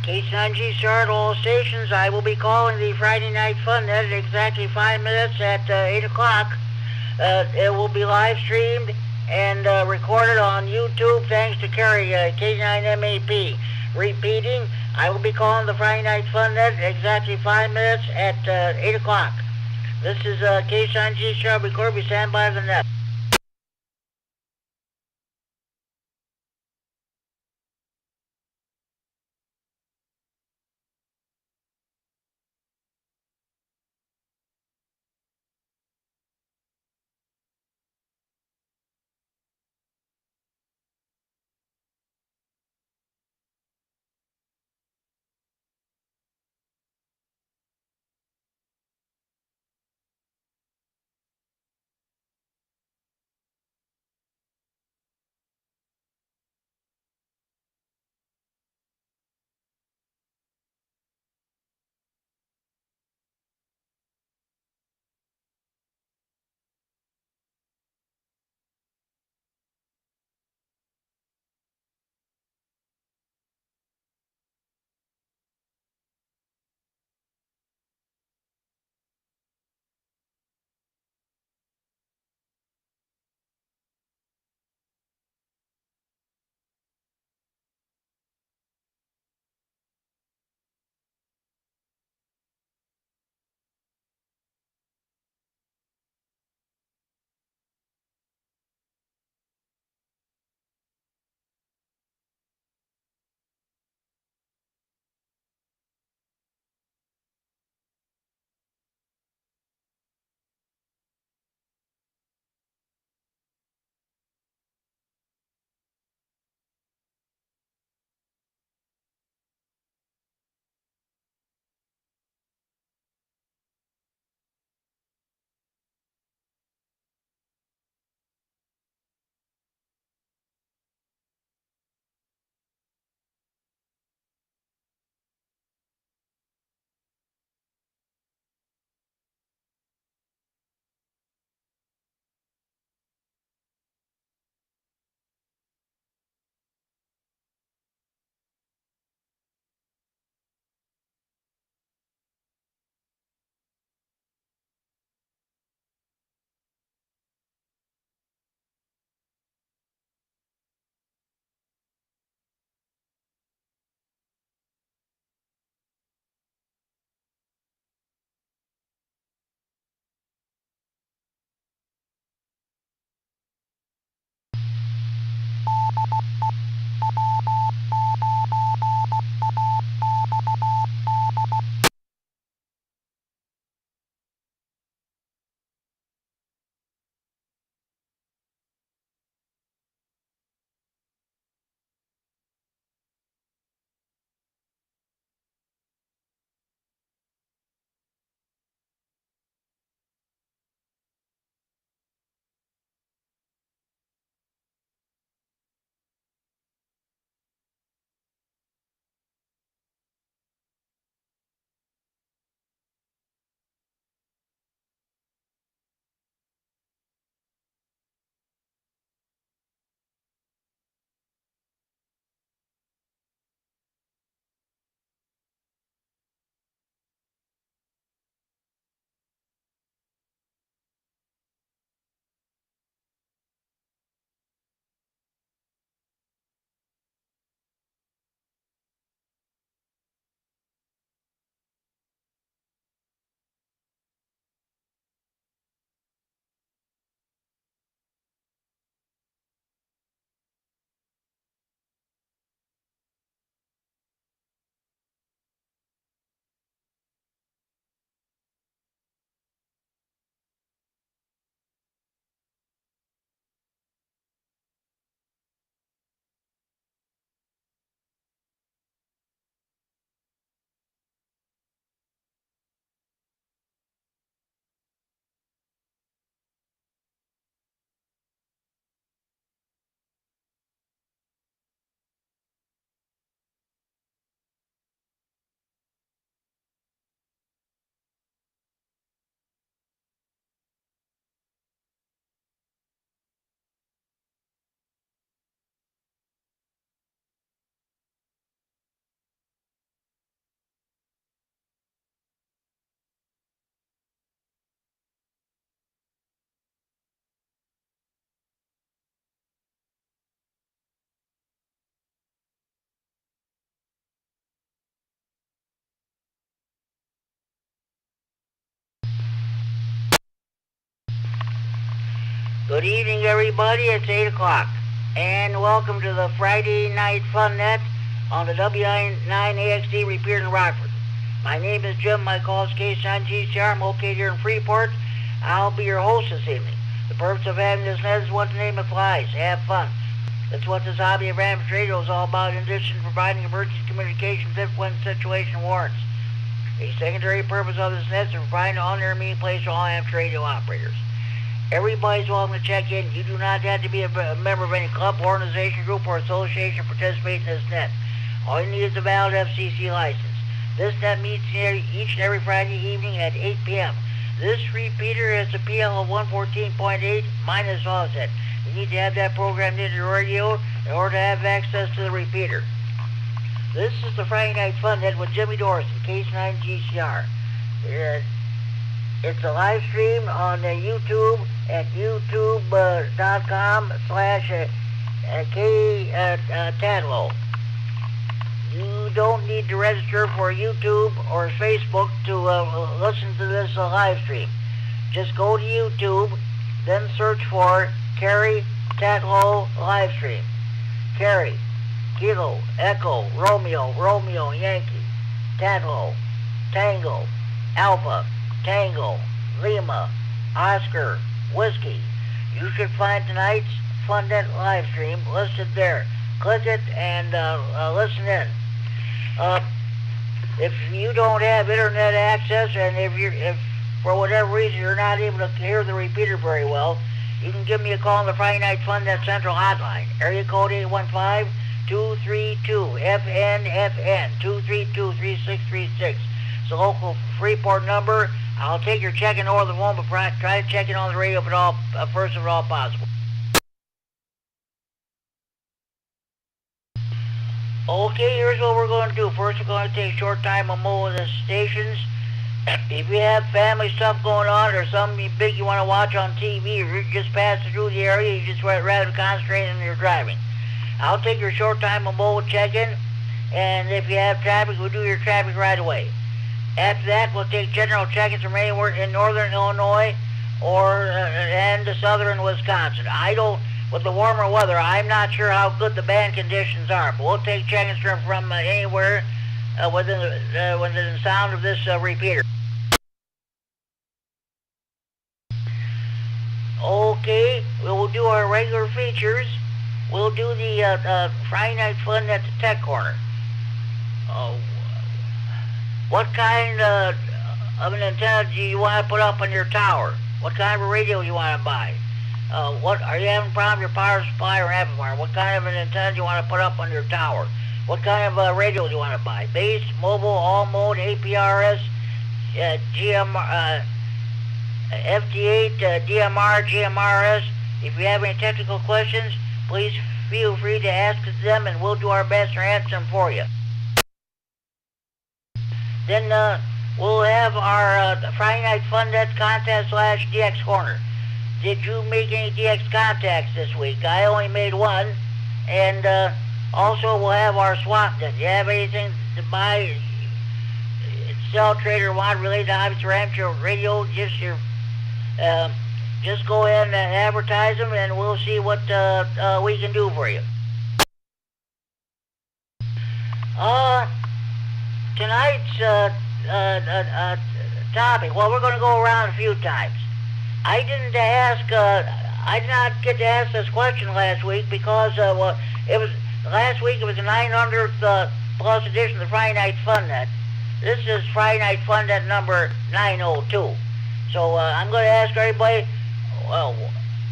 K9G start all stations. I will be calling the Friday Night Fun Net at exactly 5 minutes at 8 o'clock. It will be live streamed and recorded on YouTube thanks to Kerry, K9MAP. Repeating, I will be calling the Friday Night Fun Net at exactly 5 minutes at 8 o'clock. This is K9G Shelby Corby. Stand by the net. Good evening, everybody. It's 8 o'clock. And welcome to the Friday Night Fun Net on the WI9AXD Repeater in Rockford. My name is Jim. My call is K9GCR. I'm located here in Freeport. I'll be your host this evening. The purpose of having this net is what the name implies. Have fun. That's what this hobby of amateur radio is all about, in addition to providing emergency communications if when the situation warrants. A secondary purpose of this net is to provide an on-air meeting place for all amateur radio operators. Everybody's welcome to check in. You do not have to be a member of any club, organization, group, or association to participate in this net. All you need is a valid FCC license. This net meets each and every Friday evening at 8 p.m. This repeater is a PL of 114.8 minus offset. You need to have that programmed into your radio in order to have access to the repeater. This is the Friday Night Fun Net with Jimmy Dorsey, K9GCR. It's a live stream on YouTube at youtube.com/Kerry Tatlow. You don't need to register for YouTube or Facebook to listen to this live stream. Just go to YouTube, then search for Kerry Tatlow live stream. Kerry, Kilo, Echo, Romeo, Yankee, Tatlow, Tango, Alpha, Tango, Lima, Oscar, Whiskey. You should find tonight's FunNet live stream listed there. Click it and listen in. If you don't have internet access, and if for whatever reason you're not able to hear the repeater very well, you can give me a call on the Friday Night FunNet Central Hotline. Area code 815-232-FN, 232-3636. It's a local Freeport number. I'll take your check-in over the phone, but try to check in on the radio if at all, first if at all possible. Okay, here's what we're going to do. First, we're going to take a short time on more of the stations. If you have family stuff going on or something big you want to watch on TV, or you're just passing through the area, you just rather concentrate on your driving. I'll take your short time on mobile check-in, and if you have traffic, we'll do your traffic right away. After that, we'll take general check-ins from anywhere in northern Illinois and to southern Wisconsin. With the warmer weather, I'm not sure how good the band conditions are, but we'll take check-ins from anywhere within the sound of this repeater. Okay, we'll do our regular features. We'll do the Friday Night Fun at the Tech Corner. What kind of an antenna do you want to put up on your tower? What kind of a radio do you want to buy? What are you having a problem with your power supply or amplifier? What kind of an antenna do you want to put up on your tower? What kind of radio do you want to buy? Base, mobile, all mode, APRS, FT8, DMR, GMRS. If you have any technical questions, please feel free to ask them, and we'll do our best to answer them for you. Then we'll have our Friday Night Fun Net contest / DX Corner. Did you make any DX contacts this week? I only made one. And also we'll have our swap net. Do you have anything to buy, sell, trade, or want related to hobbies or amateur radio? Just go ahead and advertise them, and we'll see what we can do for you. Tonight's topic, well, we're going to go around a few times. I did not get to ask this question last week because last week it was the 900th plus edition of the Friday Night Fun Net. This is Friday Night Fun Net number 902. So I'm going to ask everybody,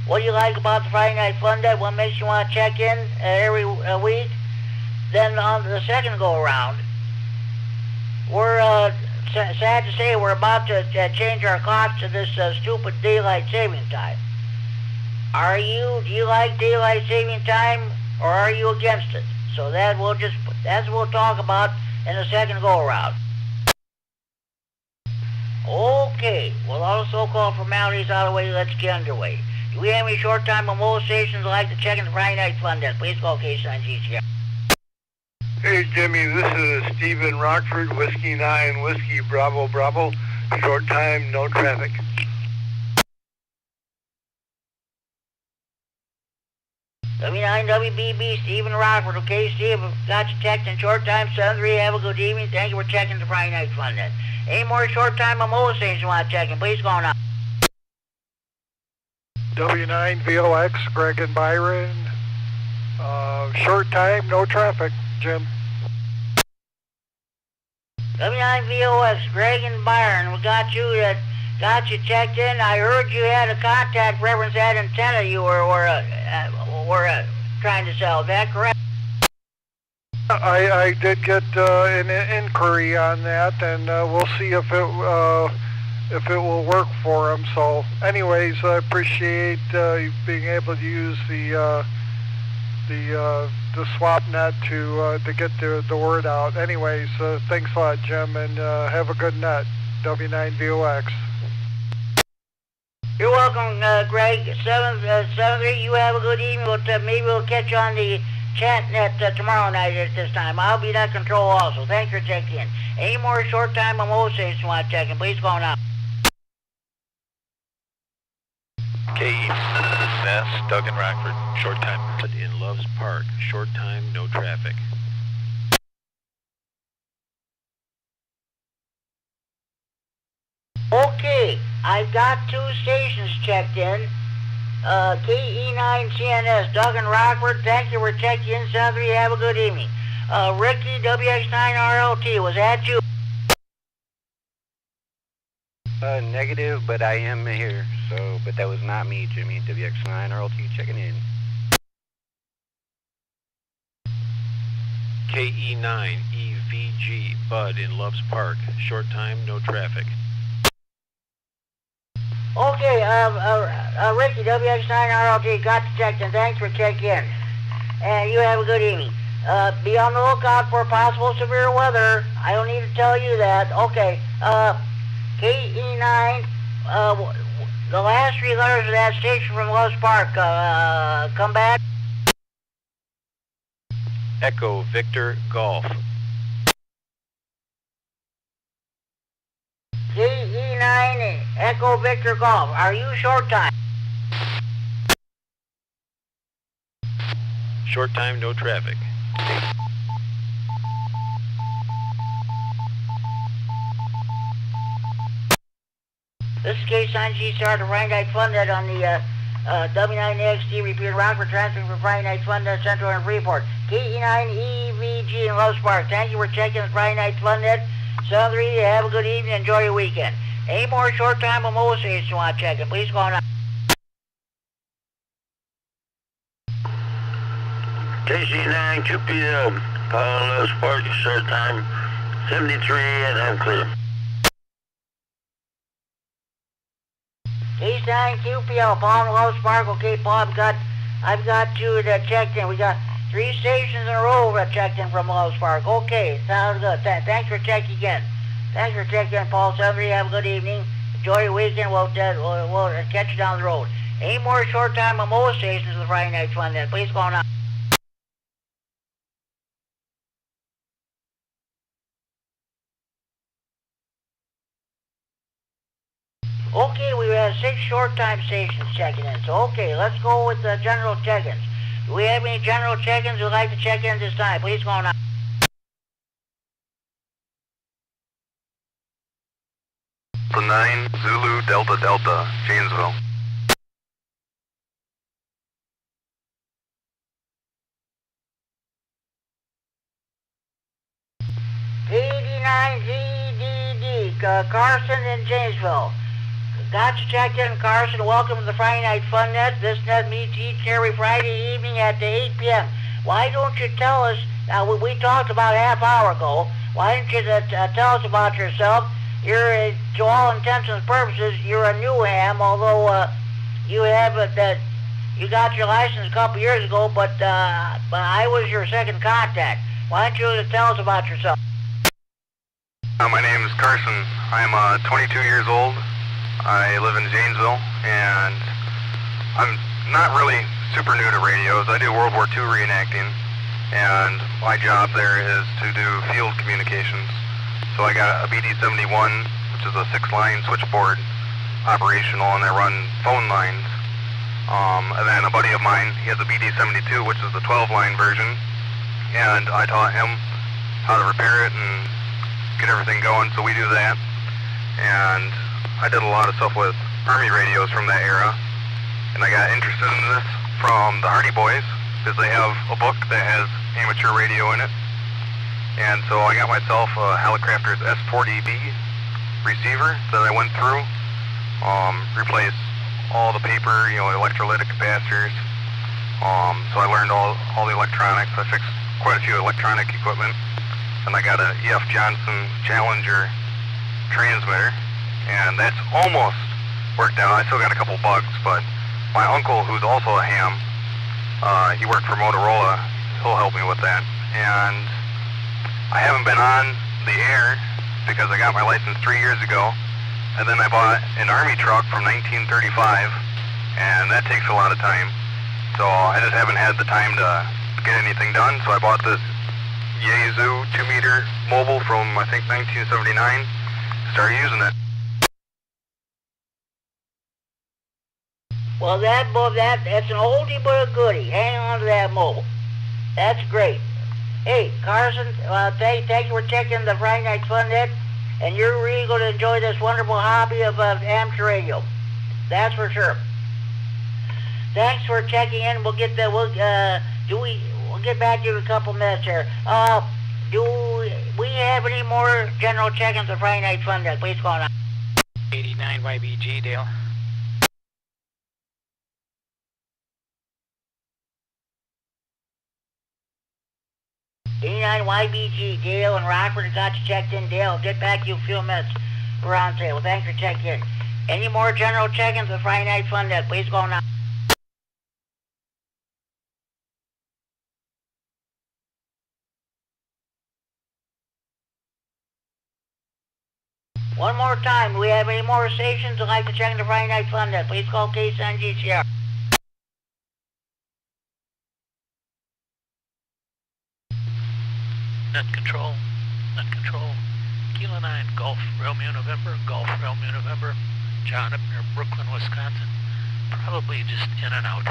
what do you like about the Friday Night Fun Net? What makes you want to check in every week? Then on the second go around, we're sad to say we're about to change our clocks to this stupid daylight saving time. Do you like daylight saving time, or are you against it? So that's what we'll talk about in the second go around. Okay, well, all the so-called formalities out of the way, let's get underway. Do we have any short time on mobile stations like to check in the Friday Night Fun Net? Please call K9GCR. Hey, Jimmy, this is Stephen Rockford, Whiskey 9, Whiskey Bravo Bravo. Short time, no traffic. W9WBB, Stephen Rockford. Okay, Steve, got you checked in short time, 7-3. Have a good evening. Thank you for checking the Friday Night Fun Net. Any more short time Momoa stations you want to check in? Please go on out. W9VOX, Greg and Byron. Short time, no traffic, Jim. W9VOX, Greg and Byron. We got you checked in. I heard you had a contact reference that antenna you were trying to sell. Is that correct? I did get an inquiry on that, and we'll see if it will work for them. So, anyways, I appreciate you being able to use the swap net to get the word out. Anyways, thanks a lot, Jim, and have a good net. W9VOX. You're welcome, Greg. 7-3. You have a good evening. Maybe we'll catch you on the chat net tomorrow night at this time. I'll be that control also. Thanks for checking in. Any more short time Momoa stations you want to check in? Please go on out. KES, Doug and Rockford. Short time in Loves Park. Short time, no traffic. Okay, I've got 2 stations checked in. KE9CNS, Doug and Rockford, thank you for checking in. 7-3, have a good evening. Ricky, WX9RLT, was that you? Negative, but I am here, but that was not me, Jimmy. WX9RLT checking in. KE9EVG, Bud in Loves Park. Short time, no traffic. Okay, Ricky, WX9RLT, got you checked in. Thanks for checking in. And you have a good evening. Be on the lookout for possible severe weather. I don't need to tell you that. Okay, KE9, the last 3 letters of that station from Loves Park, come back. Echo Victor Golf. KE9 Echo Victor Golf. Are you short time? Short time, no traffic. This is K-Sign G-Star to Friday Night Fun Net on the W9XT repeater Rockford transferring from Friday Night Fun Net Central and Freeport. KE9EVG in Loves Park. Thank you for checking the Friday Night Fun Net. 7-3, have a good evening. Enjoy your weekend. Any more short time Momoa stations you want to check in? Please go on out. KC9 QPM, Loves Park, short time 73, and I'm clear. K-Sign QPL, Paul Loves Park. Okay, Paul, I've got 2 that checked in. We got 3 stations in a row that checked in from Loves Park. Okay, sounds good. Thanks for checking again. Thanks for checking in, Paul. 7-3, have a good evening. Enjoy your weekend. We'll catch you down the road. Any more short time Momoa stations with Friday Night Fun Net? Please go on out. Okay, we have 6 short time stations checking in. So, okay, let's go with the general check-ins. Do we have any general check-ins who'd like to check in this time? Please go on out. The 9 Zulu Delta Delta, Janesville. KD9ZDD, Carson in Janesville. Got you checked in, Carson. Welcome to the Friday Night Fun Net. This net meets each and every Friday evening at 8 p.m. Why don't you tell us, now we talked about a half hour ago, why don't you tell us about yourself? You're, to all intents and purposes, you're a new ham, although you have you got your license a couple years ago, but I was your second contact. Why don't you tell us about yourself? My name is Carson. I'm 22 years old. I live in Janesville, and I'm not really super new to radios. I do World War II reenacting, and my job there is to do field communications. So I got a BD-71, which is a 6-line switchboard operational, and I run phone lines. And then a buddy of mine, he has a BD-72, which is the 12-line version, and I taught him how to repair it and get everything going, so we do that. And I did a lot of stuff with Army radios from that era, and I got interested in this from the Hardy Boys, because they have a book that has amateur radio in it. And so I got myself a Helicrafter's S40B receiver that I went through, replaced all the paper, electrolytic capacitors. So I learned all the electronics. I fixed quite a few electronic equipment. And I got a E.F. Johnson Challenger transmitter, and that's almost worked out. I still got a couple bugs, but my uncle, who's also a ham, he worked for Motorola. He'll help me with that. And I haven't been on the air because I got my license 3 years ago, and then I bought an Army truck from 1935, and that takes a lot of time. So I just haven't had the time to get anything done, so I bought this Yaesu 2-meter mobile from, I think, 1979, started using it. Well, that's an oldie but a goodie. Hang on to that mobile. That's great. Hey, Carson, thanks for checking the Friday Night Fun Net, and you're really going to enjoy this wonderful hobby of amateur radio. That's for sure. Thanks for checking in. We'll get we'll get back to you in a couple minutes here. Do we have any more general check-ins of Friday Night Fun Net? Please call on. 89 YBG, Dale. 89 YBG, Dale and Rockford got you checked in. Dale, get back to you in a few minutes. We're on sale. Thanks for checking in. Any more general check-ins of Friday Night Fun Net? Please go now. One more time, do we have any more stations that like to check into Friday Night Fun Net? Please call KSNGCR. Net control. Kilo 9, Golf Romeo November, John up near Brooklyn, Wisconsin. Probably just in and out.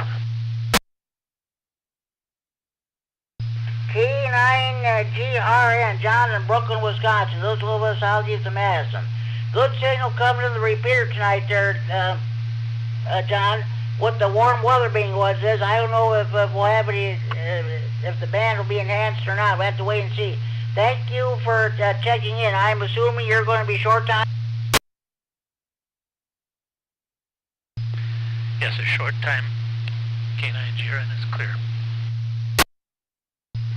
K9GRN, John in Brooklyn, Wisconsin. Those a little bit southeast of Madison. Good signal coming to the repeater tonight there, John. What the warm weather being I don't know if we'll have any, if the band will be enhanced or not. We'll have to wait and see. Thank you for checking in. I'm assuming you're going to be short time? Yes, a short time. K9GRN is clear.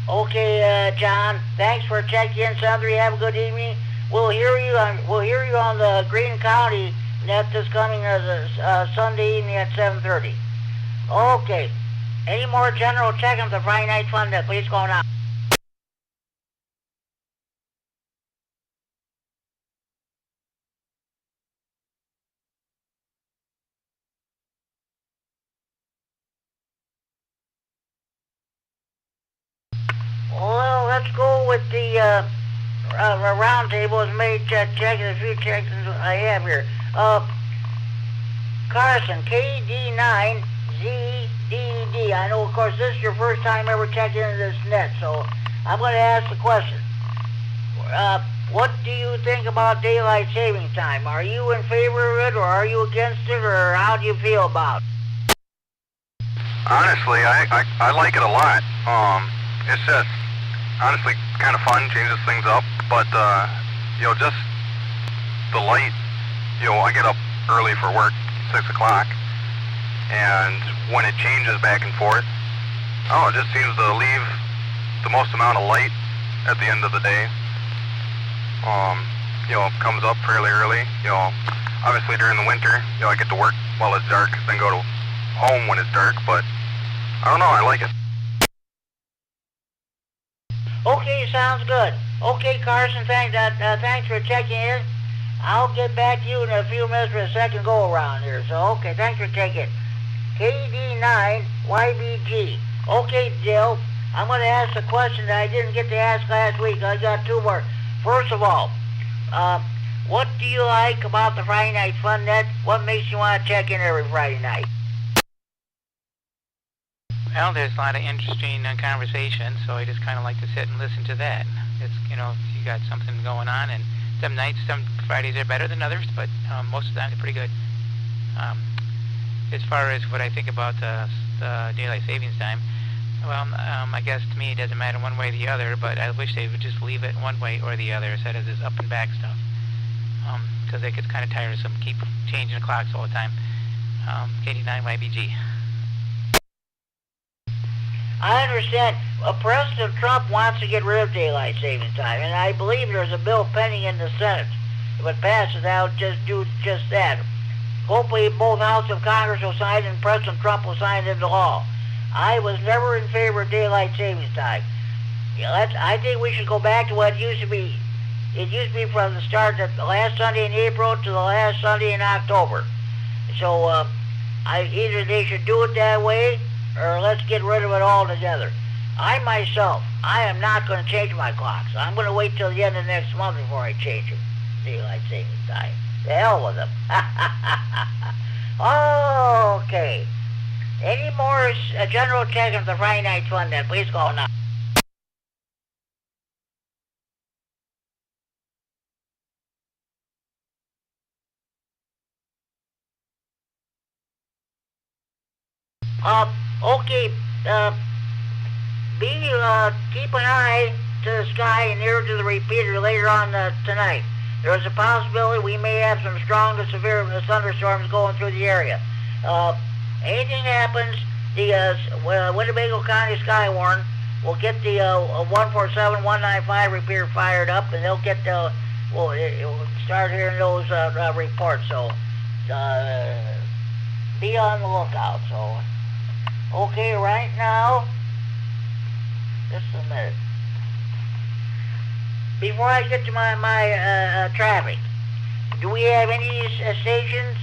Okay, John. Thanks for checking in, Sundry. Have a good evening. We'll hear you on the Greene County net this coming Sunday evening at 7:30. Okay. Any more general check-ins of Friday Night Fun Net? Please go now. Well, let's go with the round table. As many checks, a few checks I have here. Carson, KD9ZDD. I know, of course, this is your first time ever checking into this net, so I'm going to ask the question. What do you think about daylight saving time? Are you in favor of it, or are you against it, or how do you feel about it? Honestly, I like it a lot. It's just honestly kind of fun, changes things up, but just the light, I get up early for work, 6 o'clock, and when it changes back and forth, it just seems to leave the most amount of light at the end of the day. Comes up fairly early. Obviously during the winter, I get to work while it's dark, then go to home when it's dark, but I don't know, I like it. Okay, sounds good. Okay, Carson, thanks for checking in. I'll get back to you in a few minutes for a second go-around here. So, okay, thanks for checking. KD9YBG. Okay, Jill, I'm going to ask a question that I didn't get to ask last week. I got two more. First of all, what do you like about the Friday Night Fun Net? What makes you want to check in every Friday night? Well, there's a lot of interesting conversation, so I just kind of like to sit and listen to that. It's, you know, you got something going on, and some nights, some Fridays are better than others, but most of the time they're pretty good. As far as what I think about the daylight savings time, well, I guess to me it doesn't matter one way or the other, but I wish they would just leave it one way or the other instead of this up and back stuff, because it gets kind of tiresome. Keep changing the clocks all the time. 89YBG. I understand. President Trump wants to get rid of daylight savings time, and I believe there's a bill pending in the Senate. If it passes, I'll just do just that. Hopefully both houses of Congress will sign and President Trump will sign it into law. I was never in favor of daylight savings time. I think we should go back to what it used to be. It used to be from the start of the last Sunday in April to the last Sunday in October. So either they should do it that way, or let's get rid of it altogether. I myself, I am not going to change my clocks. I'm going to wait till the end of next month before I change them. Daylight savings time. The hell with them. Okay. Any more general check of the Friday Night Fun then? Please go now. Okay, keep an eye to the sky and ear to the repeater later on tonight. There's a possibility we may have some strong to severe thunderstorms going through the area. Anything happens, the Winnebago County Skywarn will get the 147-195 repeater fired up, and they'll get it will start hearing those reports. So be on the lookout. So. Okay, right now, just a minute. Before I get to my traffic, do we have any stations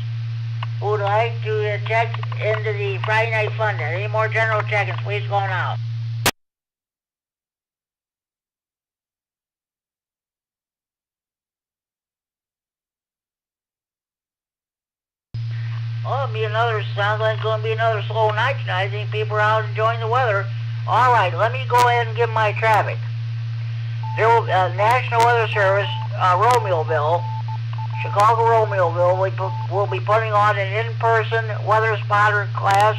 who would like to check into the Friday Night Fun? Any more general check-ins, please go now. Oh, sounds like it's going to be another slow night tonight. I think people are out enjoying the weather. All right, let me go ahead and give my traffic. National Weather Service, Romeoville, Chicago Romeoville, will be putting on an in-person weather spotter class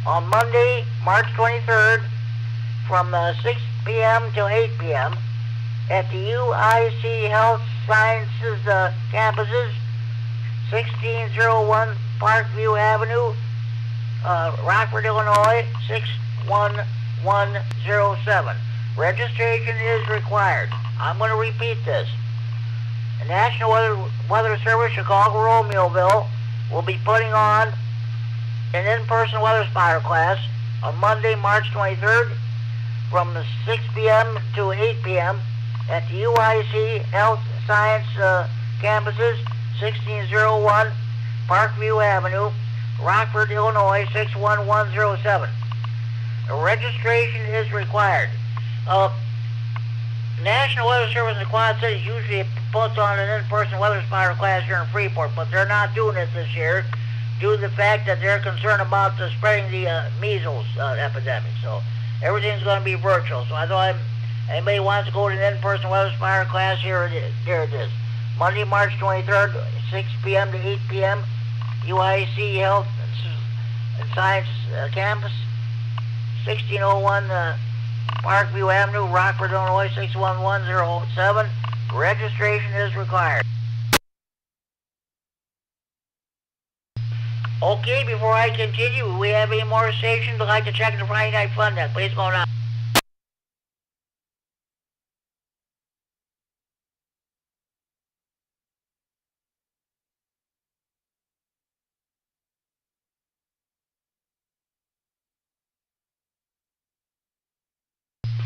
on Monday, March 23rd, from 6 p.m. till 8 p.m. at the UIC Health Sciences campuses, 1601 Parkview Avenue, Rockford, Illinois, 61107. Registration is required. I'm going to repeat this. The National Weather Service, Chicago Romeoville, will be putting on an in-person weather spotter class on Monday, March 23rd, from 6 p.m. to 8 p.m. at the UIC Health Science campuses, 1601 Parkview Avenue, Rockford, Illinois, 61107. Registration is required. National Weather Service in the Quad Cities usually puts on an in-person weather spotter class here in Freeport, but they're not doing it this year due to the fact that they're concerned about spreading the measles epidemic. So everything's going to be virtual. So I thought anybody wants to go to an in-person weather spotter class, here it is. Monday, March 23rd, 6 p.m. to 8 p.m., UIC Health and Science Campus, 1601 Parkview Avenue, Rockford, Illinois, 61107. Registration is required. Okay, before I continue, do we have any more stations that like to check the Friday Night Fun Net? Please go now.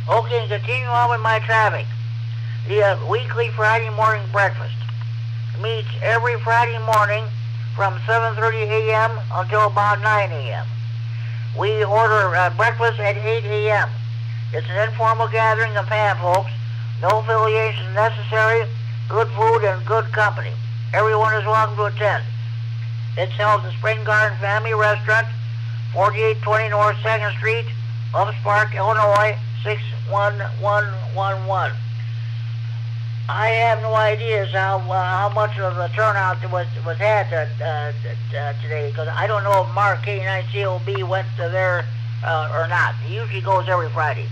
Okay, continue on with my traffic. The weekly Friday morning breakfast meets every Friday morning from 7:30 a.m. until about 9 a.m. We order breakfast at 8 a.m. It's an informal gathering of fan folks. No affiliation necessary. Good food and good company. Everyone is welcome to attend. It's held at the Spring Garden Family Restaurant, 4820 North 2nd Street, Loves Park, Illinois, 61111. I have no idea as how much of the turnout was had today, because I don't know if Mark K9COB went to there or not. He usually goes every Friday.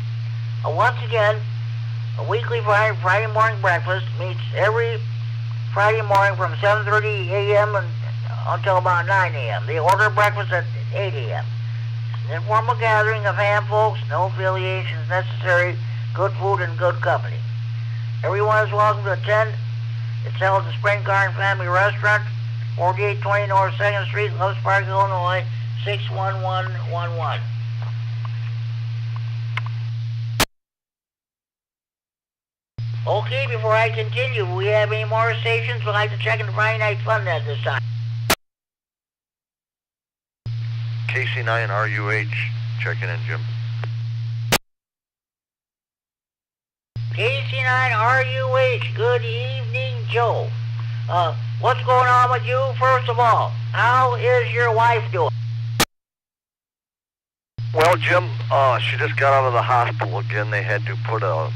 Once again, a weekly Friday morning breakfast meets every Friday morning from 7:30 a.m. Until about 9 a.m. They order breakfast at 8 a.m. It's an informal gathering of ham folks, no affiliations necessary, good food and good company. Everyone is welcome to attend. It's held at the Spring Garden Family Restaurant, 4820 North 2nd Street, Loves Park, Illinois, 61111. Okay, before I continue, do we have any more stations? We'd like to check in the Friday Night Fun at this time. KC9RUH, checking in, Jim. KC9RUH, good evening, Joe. What's going on with you, first of all? How is your wife doing? Well, Jim, she just got out of the hospital again. They had to put a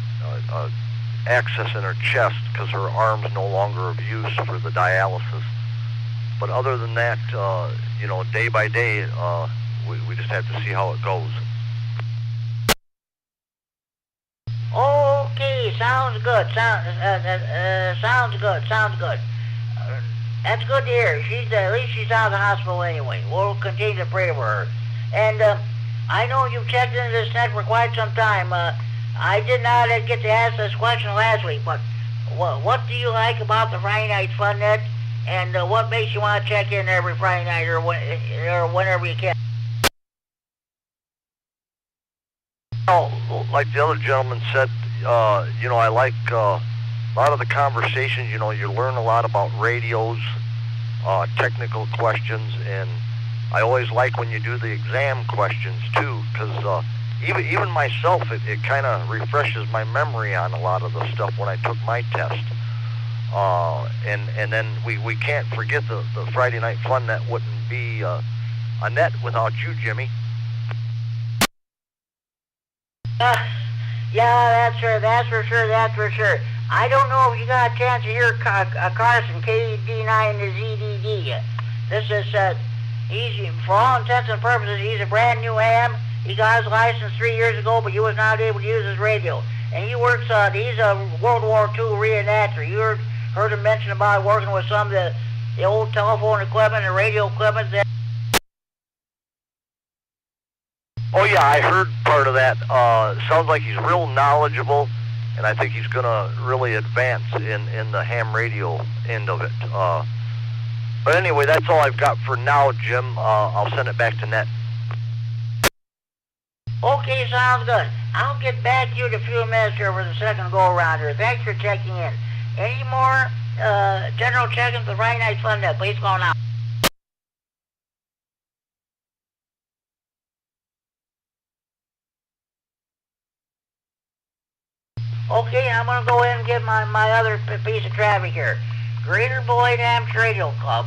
access in her chest because her arm's no longer of use for the dialysis. But other than that, day by day, we just have to see how it goes. Okay, sounds good. Sounds good. That's good to hear. At least she's out of the hospital anyway. We'll continue to pray for her. And I know you've checked into this net for quite some time. I did not get to ask this question last week, but what do you like about the Friday Night Fun Net, and what makes you want to check in every Friday night or whenever you can? Like the other gentleman said, I like a lot of the conversations. You learn a lot about radios, technical questions, and I always like when you do the exam questions too, because even myself, it kind of refreshes my memory on a lot of the stuff when I took my test. And then we can't forget the Friday Night Fun Net wouldn't be a net without you, Jimmy. Yeah, that's for sure. I don't know if you got a chance to hear Carson, KD9 to ZDD. This is, he's, for all intents and purposes, he's a brand new ham. He got his license 3 years ago, but he was not able to use his radio. And he works, he's a World War II reenactor. You heard him mention about working with some of the old telephone equipment and radio equipment that. Oh yeah, I heard part of that. Sounds like he's real knowledgeable, and I think he's going to really advance in the ham radio end of it. But anyway, that's all I've got for now, Jim. I'll send it back to Net. Okay, sounds good. I'll get back to you in a few minutes here for the second go-around here. Thanks for checking in. Any more general check-ins for Friday Night Fun Net? Please go now. Okay, I'm going to go in and get my other piece of traffic here. Greater Beloit Amateur Radio Club,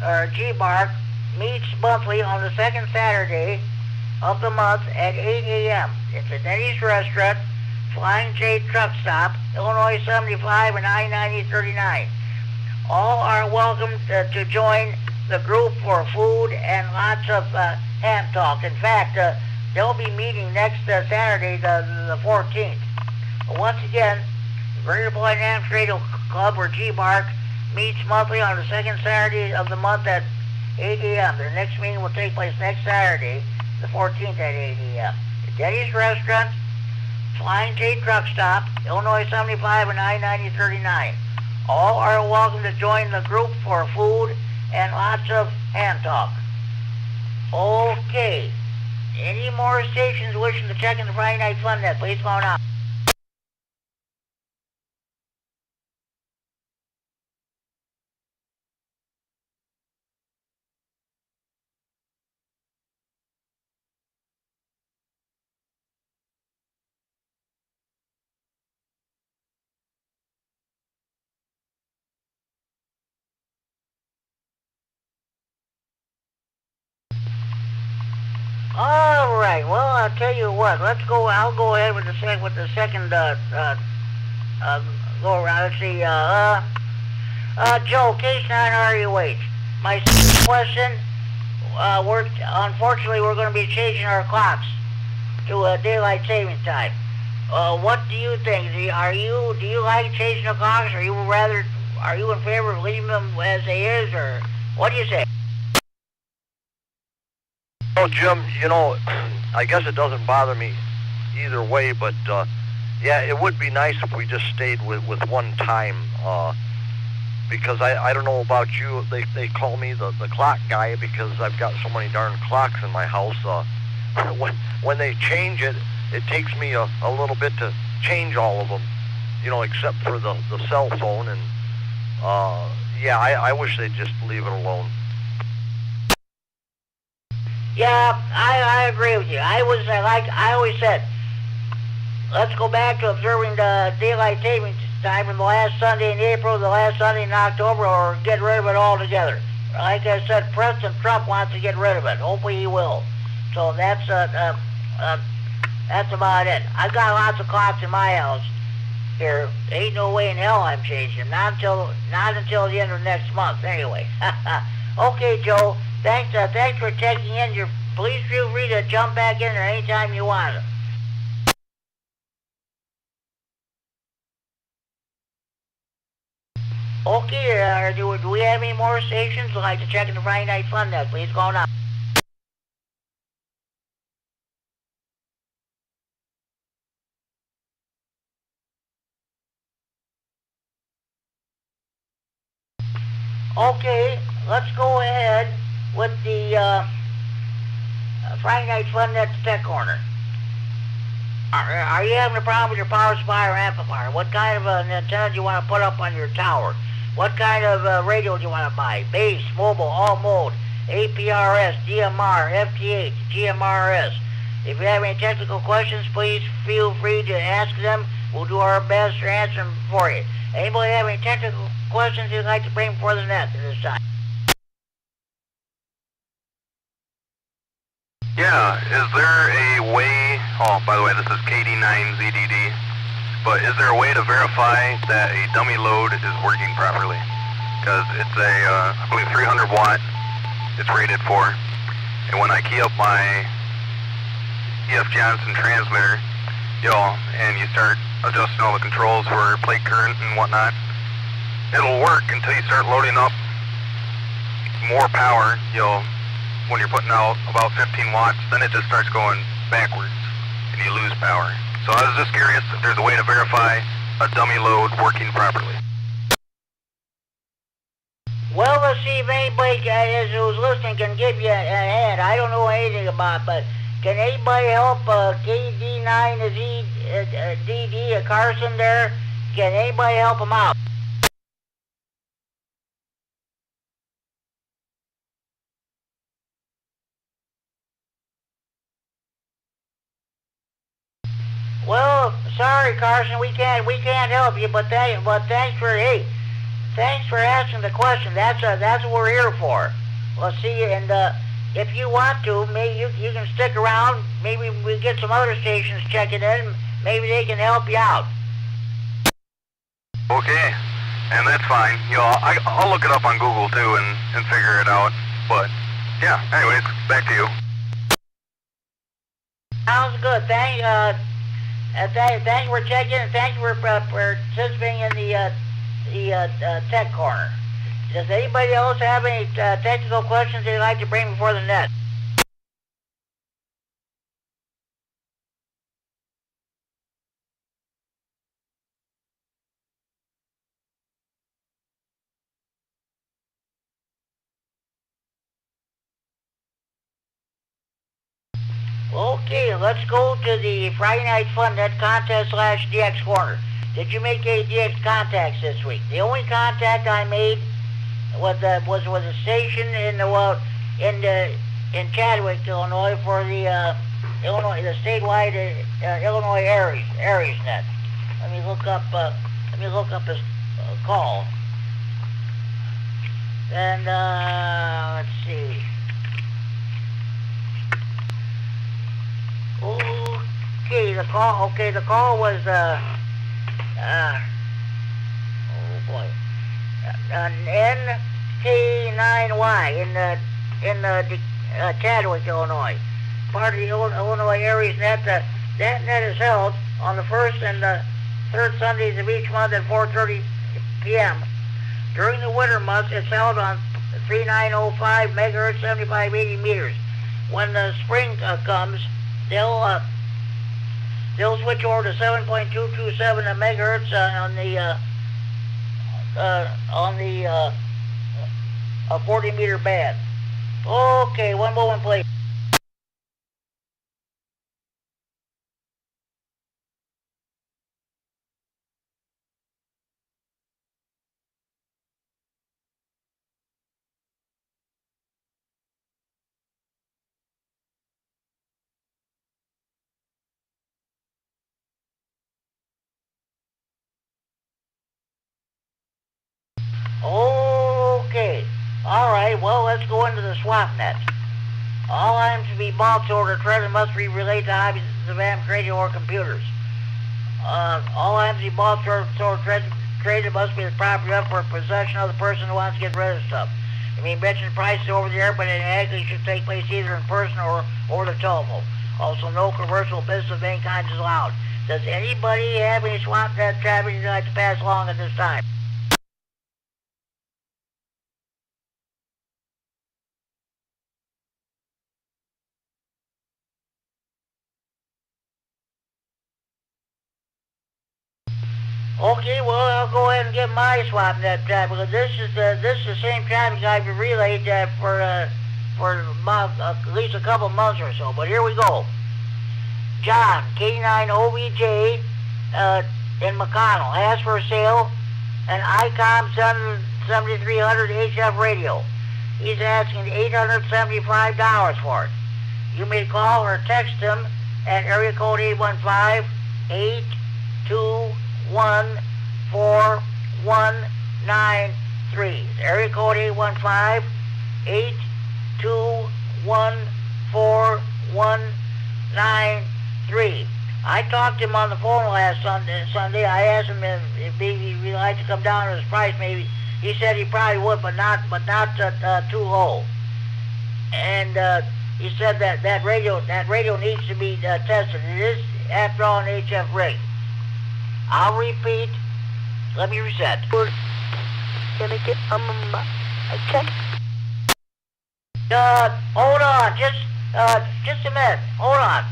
or G-Bark, meets monthly on the second Saturday of the month at 8 a.m. It's a Denny's restaurant, Flying J Truck Stop, Illinois 75 and I-90 39. All are welcome to join the group for food and lots of ham talk. In fact, they'll be meeting next Saturday, the 14th. Once again, the Greater Beloit Amateur Radio Club, or G-Bark, meets monthly on the second Saturday of the month at 8 a.m. Their next meeting will take place next Saturday, the 14th at 8 a.m. The Denny's Restaurant, Flying J Truck Stop, Illinois 75 and I-90 39. All are welcome to join the group for food and lots of ham talk. Okay. Any more stations wishing to check in the Friday Night Fun Net, please go on. All right. Well, I'll tell you what. Let's go. I'll go ahead with the second go around. Let's see. Joe, case 9 RUH. My second question. Unfortunately, we're going to be changing our clocks to daylight savings time. What do you think? Do you like changing the clocks, or are you in favor of leaving them as they is, or what do you say? Oh, Jim, I guess it doesn't bother me either way, but yeah, it would be nice if we just stayed with one time, because I don't know about you, they call me the clock guy because I've got so many darn clocks in my house. When they change it, it takes me a little bit to change all of them, except for the cell phone, and yeah, I wish they'd just leave it alone. Yeah, I agree with you. I always said, let's go back to observing the daylight savings time from the last Sunday in April, the last Sunday in October, or get rid of it altogether. Like I said, President Trump wants to get rid of it. Hopefully he will. So that's about it. I've got lots of clocks in my house here. Ain't no way in hell I'm changing them. Not until the end of next month, anyway. Okay, Joe. Thanks for checking in. Please feel free to jump back in there anytime you want. Okay, do we have any more stations? I'd like to check in the Friday Night Fun Net. Please go on. Okay, let's go ahead with the Friday Night Fun Net Tech Corner. Are you having a problem with your power supply or amplifier? What kind of an antenna do you want to put up on your tower? What kind of radio do you want to buy? Base, mobile, all mode, APRS, DMR, FTH, GMRS. If you have any technical questions, please feel free to ask them. We'll do our best to answer them for you. Anybody have any technical questions you'd like to bring before the net at this time? Yeah, is there a way, by the way, this is KD9ZDD, but is there a way to verify that a dummy load is working properly? Because it's I believe 300 watt, it's rated for, and when I key up my EF Johnson transmitter, and you start adjusting all the controls for plate current and whatnot, it'll work until you start loading up more power, when you're putting out about 15 watts, then it just starts going backwards and you lose power. So I was just curious if there's a way to verify a dummy load working properly. Well, let's see if anybody who's listening can give you a hand. I don't know anything about it, but can anybody help KD9ZDD Carson there? Can anybody help him out? Well, sorry, Carson, we can't help you, but thanks for asking the question. That's what we're here for. We'll see you, and if you want to, maybe you can stick around. Maybe we get some other stations checking in. Maybe they can help you out. Okay, and that's fine. I'll look it up on Google too and figure it out. But yeah, anyways, back to you. Sounds good. Thanks for checking, and thanks for participating in the tech corner. Does anybody else have any technical questions they'd like to bring before the net? Okay, let's go to the Friday Night Fun Net contest / DX corner. Did you make any DX contacts this week? The only contact I made was with a station in Chadwick, Illinois, for the the statewide Illinois Aries net. Let me look up his call. And let's see. see, the call was, oh boy, an NK9Y in Chadwick, Illinois. Part of the Illinois Aries net. That net is held on the first and the third Sundays of each month at 4:30 p.m. During the winter months, it's held on 3905 megahertz, 7580 meters. When the spring comes, they'll switch over to 7.227 megahertz on the 40 meter band. Okay, one moment, please. Okay. All right. Well, let's go into the swap net. All items to be bought, sold, or traded must be relayed to hobbies of amateur radio or computers. All items to be bought, sold, or traded must be the property of or possession of the person who wants to get rid of stuff. I mean, mention prices over the air, but it actually should take place either in person or over the telephone. Also, no commercial business of any kind is allowed. Does anybody have any swap net traffic you'd like to pass along at this time? Okay, well, I'll go ahead and get my swap net traffic. This is the same traffic I've relayed for at least a couple months or so. But here we go. John, K9OBJ in McConnell, has for sale an ICOM 7300 HF radio. He's asking $875 for it. You may call or text him at area code 815-821-4193. Area code 815-821-4193. I talked to him on the phone last Sunday. I asked him if he'd like to come down on his price. Maybe he said he probably would, but not too low. And he said that radio needs to be tested. It is, after all, an HF rig. I'll repeat. Let me reset. Can I get a check? Hold on, just a minute. Hold on.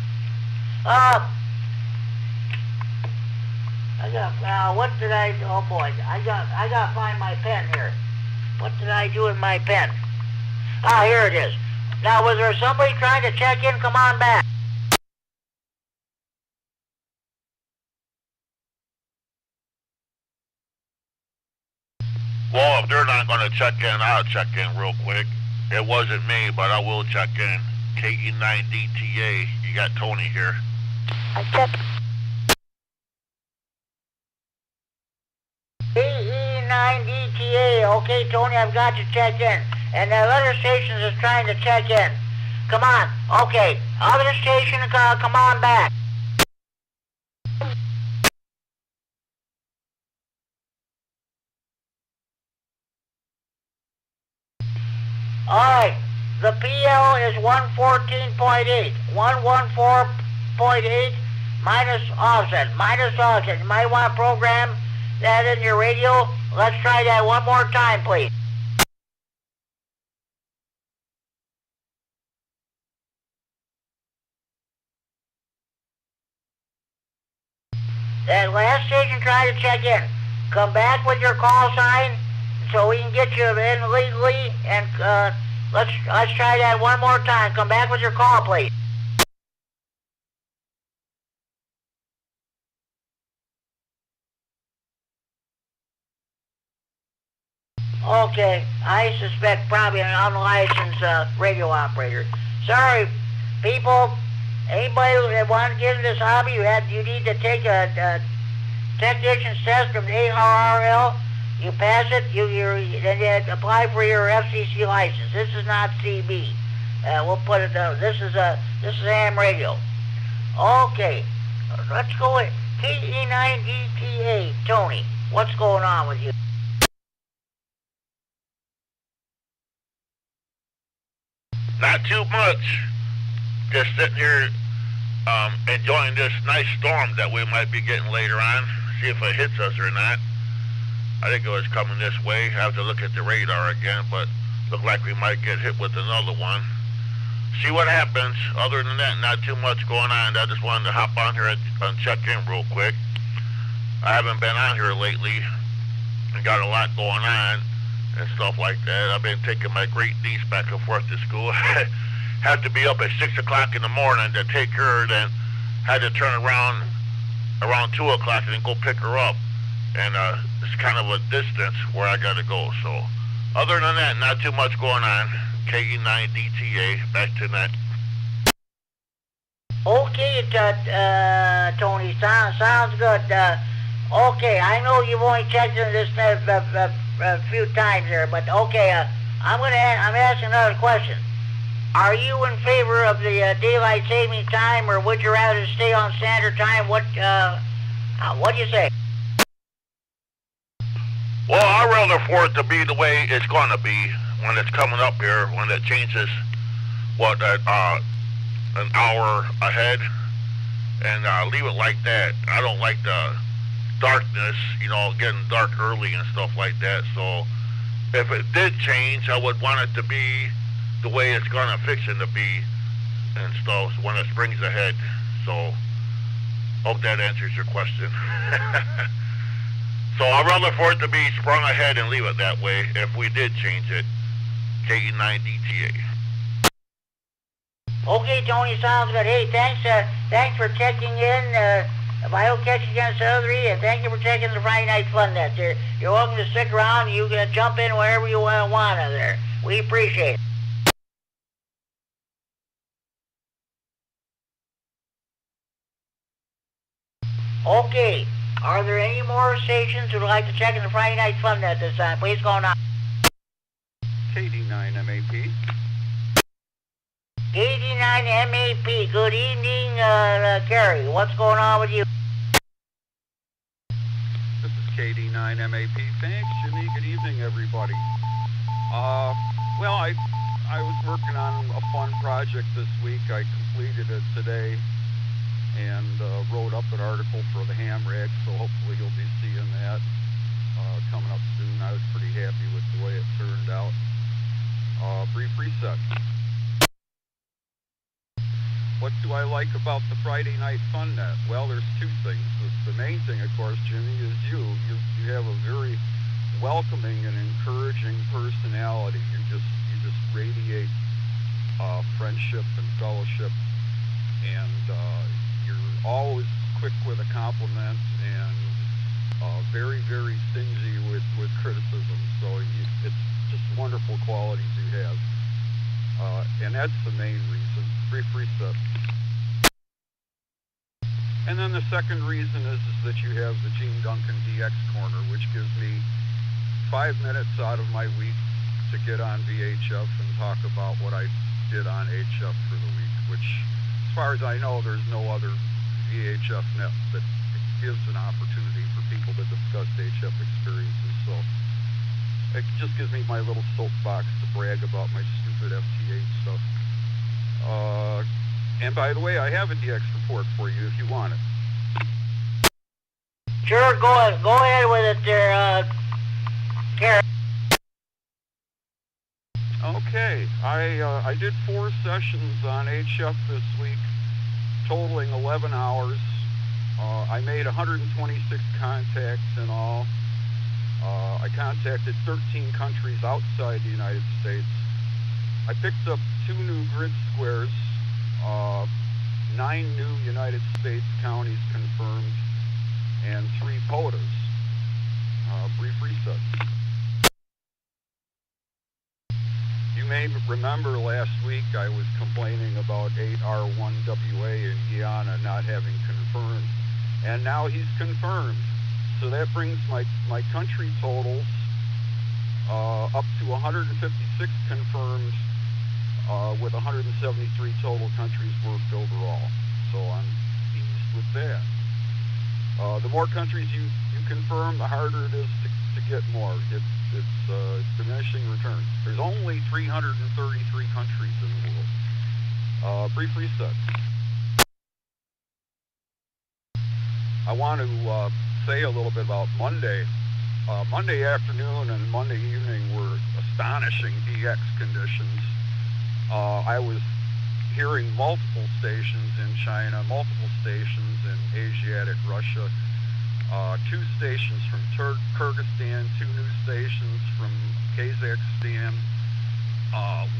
I got, what did I, oh boy, I got to find my pen here. What did I do in my pen? Ah, here it is. Now, was there somebody trying to check in? Come on back. Well, if they're not going to check in, I'll check in real quick. It wasn't me, but I will check in. KE9DTA, you got Tony here. I check. KE9DTA, okay, Tony, I've got to check in. And that other station is trying to check in. Come on, okay, other station, come on back. Alright, the PL is 114.8. 114.8 minus offset. You might want to program that in your radio. Let's try that one more time, please. That last station, try to check in. Come back with your call sign so we can get you in legally, and let's try that one more time. Come back with your call, please. Okay, I suspect probably an unlicensed radio operator. Sorry, people. Anybody that wants to get into this hobby, you need to take a technician's test from the ARRL. You pass it, then you apply for your FCC license. This is not CB. We'll put it down. This is AM radio. Okay. Let's go with KE9DTA. Tony, what's going on with you? Not too much. Just sitting here enjoying this nice storm that we might be getting later on. See if it hits us or not. I think it was coming this way. I have to look at the radar again, but look like we might get hit with another one. See what happens. Other than that, not too much going on. I just wanted to hop on here and check in real quick. I haven't been on here lately. I got a lot going on and stuff like that. I've been taking my great niece back and forth to school. Had to be up at 6 o'clock in the morning to take her, then had to turn around 2 o'clock and then go pick her up. And it's kind of a distance where I got to go. So other than that, not too much going on. KE9DTA, back to that. Okay, Tony, sounds good. Okay, I know you've only checked into this a few times here, but okay, I'm asking another question. Are you in favor of the daylight saving time, or would you rather stay on standard time? What do you say? Well, I'd rather for it to be the way it's going to be when it's coming up here, when it changes, an hour ahead, and leave it like that. I don't like the darkness, getting dark early and stuff like that. So if it did change, I would want it to be the way it's going to fix it to be and stuff when it springs ahead. So hope that answers your question. So I'd rather for it to be sprung ahead and leave it that way if we did change it. KE9DTA. Okay, Tony, sounds good. Hey, thanks for checking in. If I don't catch you again some other and thank you for checking the Friday Night Fun Net. You're welcome to stick around. You can jump in wherever you want there. We appreciate it. Okay, are there any more stations who'd like to check in the Friday Night Fun Net this time? Please go on. KD9MAP. KD9MAP. Good evening, Kerry. What's going on with you? This is KD9MAP. Thanks, Jimmy. Good evening, everybody. Well, I was working on a fun project this week. I completed it today and wrote up an article for the Ham Rag, so hopefully you'll be seeing that coming up soon. I was pretty happy with the way it turned out. Brief reset. What do I like about the Friday Night Fun Net? Well, there's two things. The main thing, of course, Jimmy, is you. You have a very welcoming and encouraging personality. You just radiate friendship and fellowship, and you're always quick with a compliment and very, very stingy with criticism. So it's just wonderful qualities you have. And that's the main reason. Brief reset. And then the second reason is that you have the Gene Duncan DX Corner, which gives me 5 minutes out of my week to get on VHF and talk about what I did on HF for the week, which, as far as I know, there's no other VHF net that gives an opportunity for people to discuss HF experiences. So it just gives me my little soapbox to brag about my stupid FT8 stuff. And by the way, I have a DX report for you if you want it. Sure, go ahead with it there, Gary. Okay, I did 4 sessions on HF this week, totaling 11 hours. I made 126 contacts in all. I contacted 13 countries outside the United States. I picked up 2 new grid squares, 9 new United States counties confirmed, and 3 POTAs. Brief reset. You may remember last week I was complaining about 8R1WA in Guyana not having confirmed, and now he's confirmed. So that brings my country totals up to 156 confirmed with 173 total countries worked overall. So I'm pleased with that. The more countries you confirm, the harder it is to get more. It's diminishing returns. There's only 333 countries in the world. Brief reset. I want to say a little bit about Monday. Monday afternoon and Monday evening were astonishing DX conditions. I was hearing multiple stations in China, multiple stations in Asiatic Russia, 2 stations from Kyrgyzstan, 2 new stations from Kazakhstan,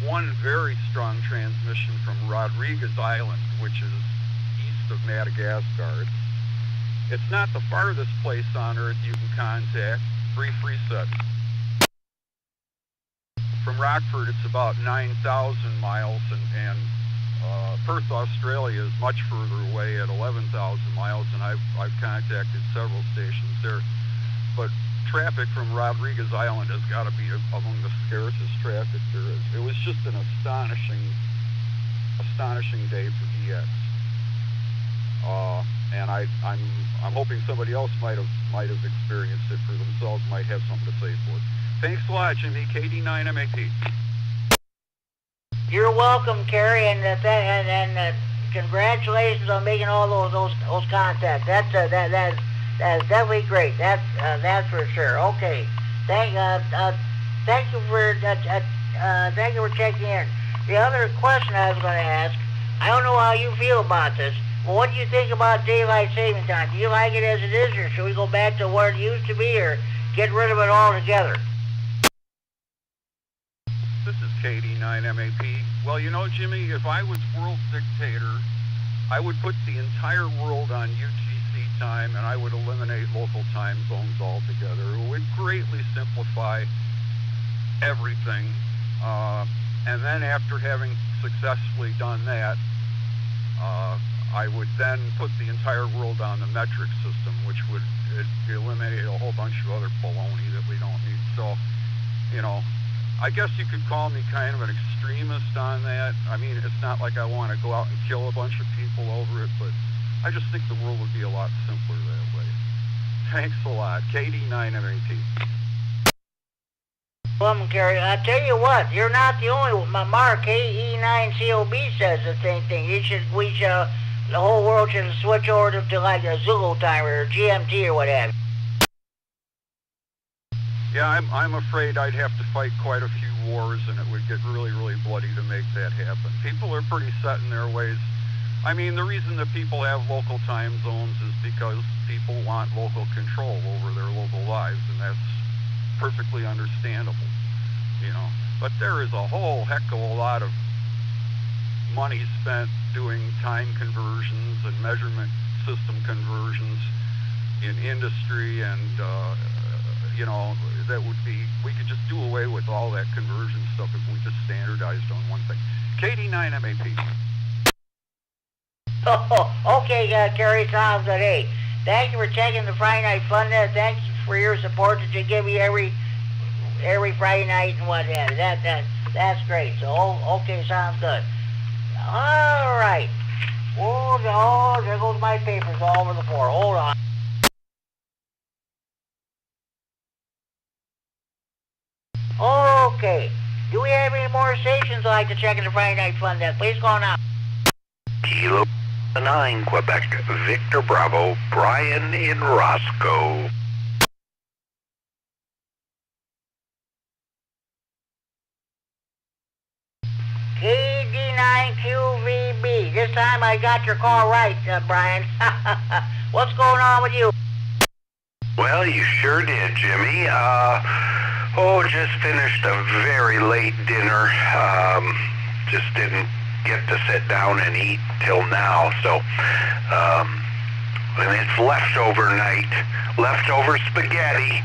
1 very strong transmission from Rodriguez Island, which is east of Madagascar. It's not the farthest place on Earth you can contact. Brief reset. From Rockford, it's about 9,000 miles, and Perth, Australia is much further away at 11,000 miles, and I've contacted several stations there. But traffic from Rodriguez Island has got to be among the scarcest traffic there is. It was just an astonishing day for DX. And I'm hoping somebody else might have experienced it for themselves, might have something to say for it. Thanks a lot, Jimmy. KD9MAP. You're welcome, Kerry, and congratulations on making all those contacts. That's definitely great. That's for sure. Okay, thank you for checking in. The other question I was going to ask, I don't know how you feel about this. Well, what do you think about daylight saving time? Do you like it as it is, or should we go back to where it used to be, or get rid of it altogether? This is KD9MAP. Well, you know, Jimmy, if I was world dictator, I would put the entire world on UTC time, and I would eliminate local time zones altogether. It would greatly simplify everything. And then after having successfully done that, I would then put the entire world on the metric system, which would eliminate a whole bunch of other baloney that we don't need. So, you know, I guess you could call me kind of an extremist on that. I mean, it's not like I want to go out and kill a bunch of people over it, but I just think the world would be a lot simpler that way. Thanks a lot. KD9MAP. Well, Kerry, I tell you what, you're not the only one. Mark, KE9COB says the same thing. The whole world should switch over to like a Zulu time or GMT or whatever. Yeah, I'm afraid I'd have to fight quite a few wars, and it would get really, really bloody to make that happen. People are pretty set in their ways. I mean, the reason that people have local time zones is because people want local control over their local lives, and that's perfectly understandable, you know. But there is a whole heck of a lot of money spent doing time conversions and measurement system conversions in industry, and you know, that would be, we could just do away with all that conversion stuff if we just standardized on one thing. KD9MAP. Oh, okay, Kerry, sounds good. Hey, thank you for checking the Friday Night Fun. Thanks for your support that you give me every Friday night and what have you. That's great. So, okay, sounds good. All right. Oh, there goes my papers all over the floor. Hold on. Okay. Do we have any more stations I'd like to check in the Friday Night Fun Deck? Please go now. Kilo 9, Quebec, Victor Bravo, Brian in Roscoe. KD9QVB. This time I got your call right, Brian. What's going on with you? Well, you sure did, Jimmy. Just finished a very late dinner. Just didn't get to sit down and eat till now, so, and it's leftover night, leftover spaghetti,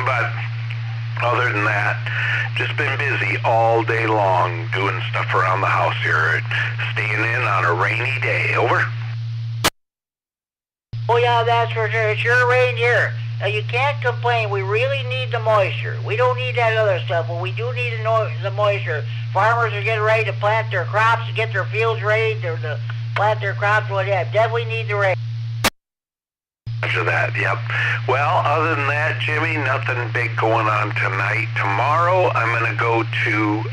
but other than that, just been busy all day long doing stuff around the house here, staying in on a rainy day. Over. Oh yeah, that's for sure. It sure rained here. You can't complain. We really need the moisture. We don't need that other stuff, but we do need the moisture. Farmers are getting ready to plant their crops, to get their fields ready to plant their crops, whatever. Definitely need the rain. After that, yep. Well, other than that, Jimmy, nothing big going on tonight. Tomorrow, I'm going to go to,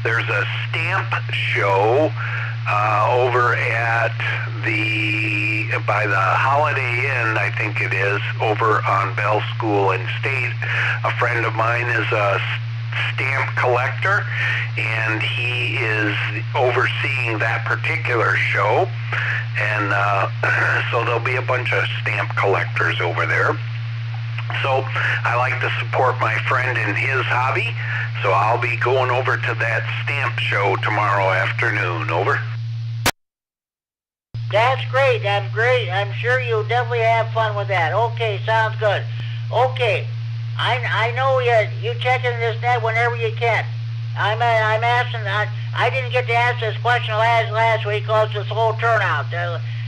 there's a stamp show over at by the Holiday Inn, I think it is, over on Bell School and State. A friend of mine is a stamp collector, and he is overseeing that particular show, and so there'll be a bunch of stamp collectors over there. So I like to support my friend in his hobby, so I'll be going over to that stamp show tomorrow afternoon. Over. That's great. That's great. I'm sure you'll definitely have fun with that. Okay, sounds good. Okay, I know you check in this net whenever you can. I'm asking. I didn't get to ask this question last week because it's a low turnout.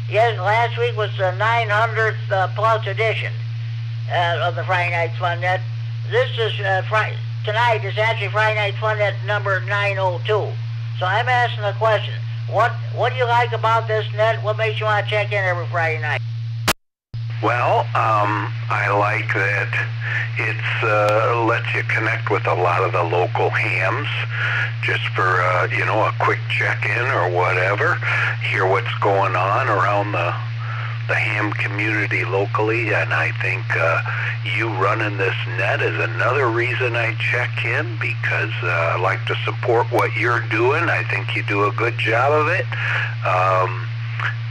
Yes, last week was the 900th plus edition of the Friday Night Fun Net. This is tonight is actually Friday Night Fun Net number 902. So I'm asking the question. What do you like about this net? What makes you want to check in every Friday night? Well, I like that it's lets you connect with a lot of the local hams, just for a quick check-in or whatever. Hear what's going on around the ham community locally, and I think you running this net is another reason I check in, because I like to support what you're doing. I think you do a good job of it.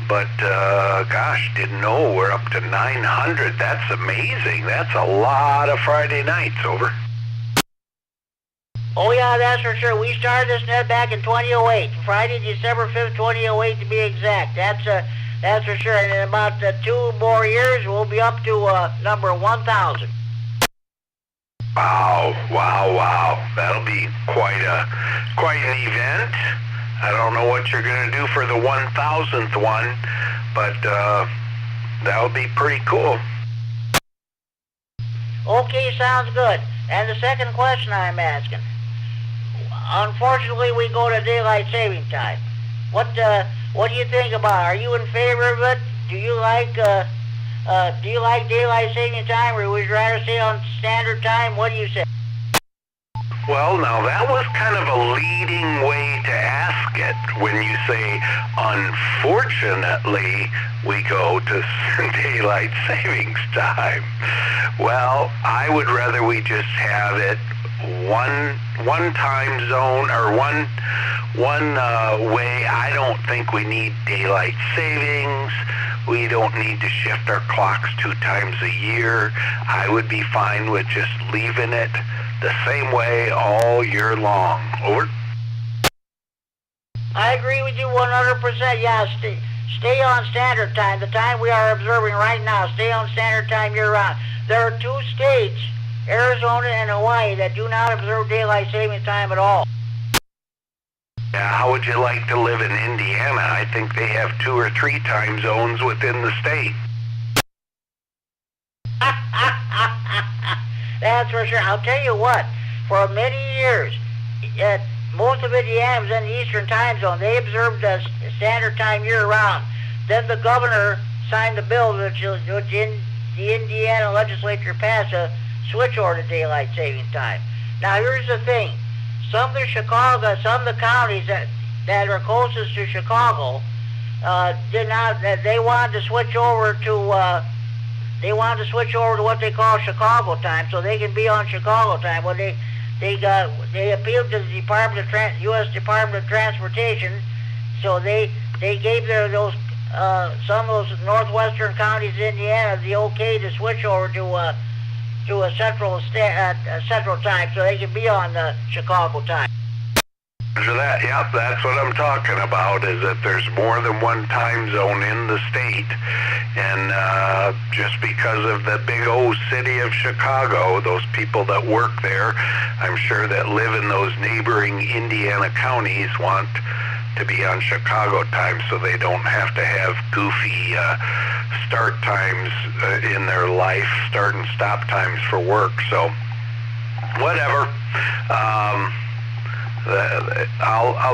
But gosh, didn't know we're up to 900. That's amazing. That's a lot of Friday nights. Over. Oh yeah, that's for sure. We started this net back in 2008, Friday, December 5th, 2008 to be exact. That's for sure. And in about 2 more years, we'll be up to number 1,000. Wow. That'll be quite an event. I don't know what you're going to do for the 1,000th one, but that'll be pretty cool. Okay, sounds good. And the second question I'm asking. Unfortunately, we go to daylight saving time. What do you think about it? Are you in favor of it? Do you like daylight saving time, or would you rather stay on standard time? What do you say? Well, now that was kind of a leading way to ask it when you say, unfortunately, we go to daylight savings time. Well, I would rather we just have it one time zone, or one way. I don't think we need daylight savings. We don't need to shift our clocks 2 times a year. I would be fine with just leaving it the same way all year long. Over. I agree with you 100%. Yeah, stay on standard time, the time we are observing right now. Stay on standard time year-round. There are 2 states, Arizona and Hawaii, that do not observe daylight saving time at all. Yeah, how would you like to live in Indiana? I think they have 2 or 3 time zones within the state. That's for sure. I'll tell you what, for many years, most of Indiana was in the Eastern time zone. They observed standard time year-round. Then the governor signed the bill, which the Indiana legislature passed, a switch over to daylight saving time. Now, here's the thing. Some of the counties that are closest to Chicago did not. They wanted to switch over to. They wanted to switch over to what they call Chicago time, so they can be on Chicago time. Well, they appealed to the U.S. Department of Transportation, so they gave some of those northwestern counties in Indiana the okay to switch over to a central time, so they can be on the Chicago time. So that, yep, that's what I'm talking about, is that there's more than one time zone in the state, and just because of the big old city of Chicago, those people that work there, I'm sure that live in those neighboring Indiana counties want to be on Chicago time, so they don't have to have goofy start times in their life, start and stop times for work. So whatever.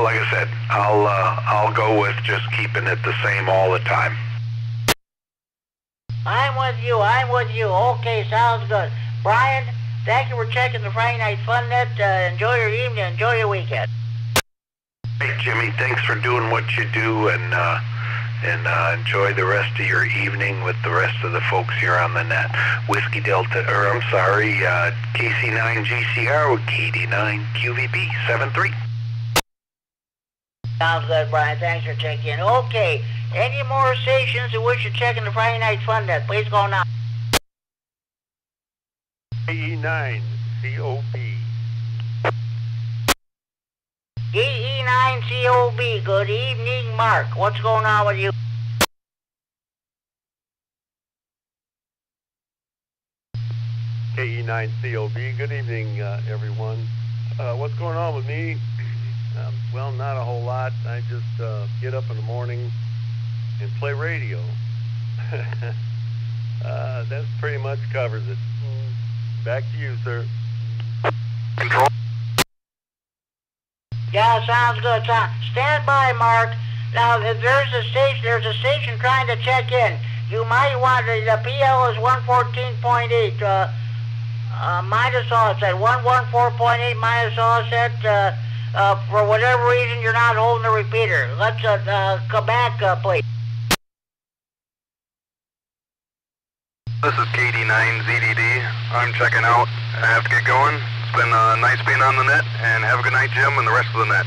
Like I said, I'll go with just keeping it the same all the time. I'm with you. Okay, sounds good. Brian, thank you for checking the Friday Night Fun Net. Enjoy your evening, enjoy your weekend. Hey, Jimmy, thanks for doing what you do, and enjoy the rest of your evening with the rest of the folks here on the net. Whiskey Delta, KC9 GCR with KD9 QVB 73. Sounds good, Brian. Thanks for checking in. Okay, any more stations who wish to check in the Friday Night Fun Net, please go now. KE9 COB. KE9 COB, good evening, Mark. What's going on with you? KE9 COB, good evening, everyone. What's going on with me? Well, not a whole lot. I just get up in the morning and play radio. That pretty much covers it. Back to you, sir. Control. Yeah, sounds good. Stand by, Mark. Now, if there's a station trying to check in. You might want the PL is 114.8. Minus offset 114.8 minus offset. For whatever reason, you're not holding the repeater. Let's come back, please. This is KD9ZDD. I'm checking out. I have to get going. It's been nice being on the net, and have a good night, Jim, and the rest of the net.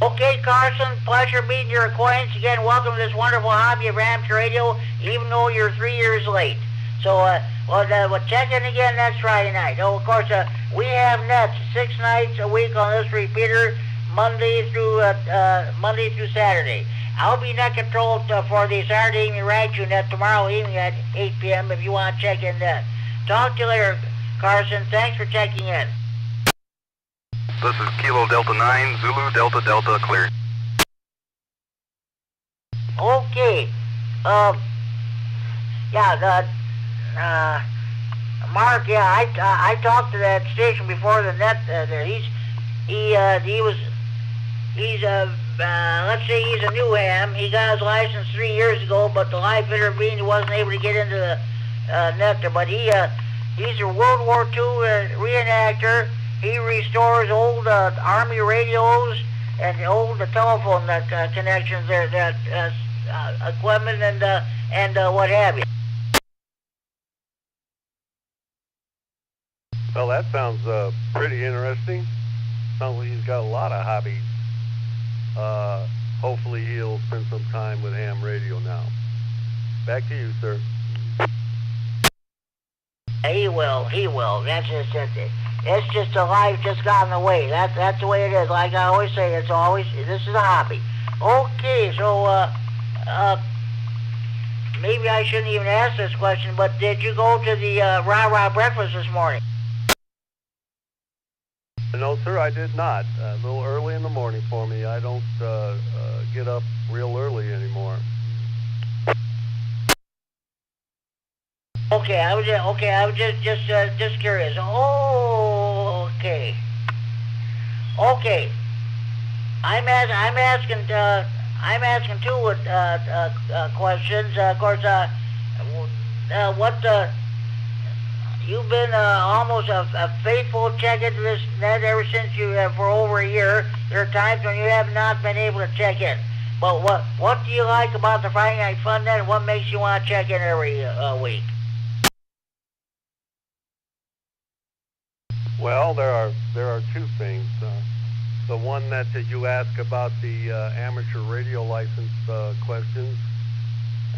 Okay, Carson, pleasure meeting your acquaintance. Again, welcome to this wonderful hobby of amateur radio, even though you're 3 years late. So, we'll check in again next Friday night. Oh, of course, we have nets 6 nights a week on this repeater, Monday through Saturday. I'll be net control for the Saturday evening radio net tomorrow evening at 8 p.m. if you want to check in then. Talk to you later, Carson. Thanks for checking in. This is Kilo Delta 9, Zulu Delta Delta, clear. Okay. Mark, I talked to that station before the net there. Let's say he's a new ham. He got his license 3 years ago, but the live intervened. He wasn't able to get into the net there. But he's a World War II reenactor. He restores old Army radios and old telephone connections there, that equipment and what have you. Well, that sounds pretty interesting. Sounds like he's got a lot of hobbies. Hopefully he'll spend some time with ham radio now. Back to you, sir. He will. That's just it. It's just a life just got in the way. That's the way it is. Like I always say, this is a hobby. Okay, so maybe I shouldn't even ask this question, but did you go to the rah-rah breakfast this morning? No, sir, I did not. A little early in the morning for me. I don't get up real early anymore. Okay, I was just curious. Oh, okay. I'm asking two questions. Of course, you've been almost a faithful check into this net ever since you for over a year. There are times when you have not been able to check in. But what do you like about the Friday Night Fun Net, and what makes you want to check in every week? Well, there are two things. The one that you ask about the amateur radio license questions,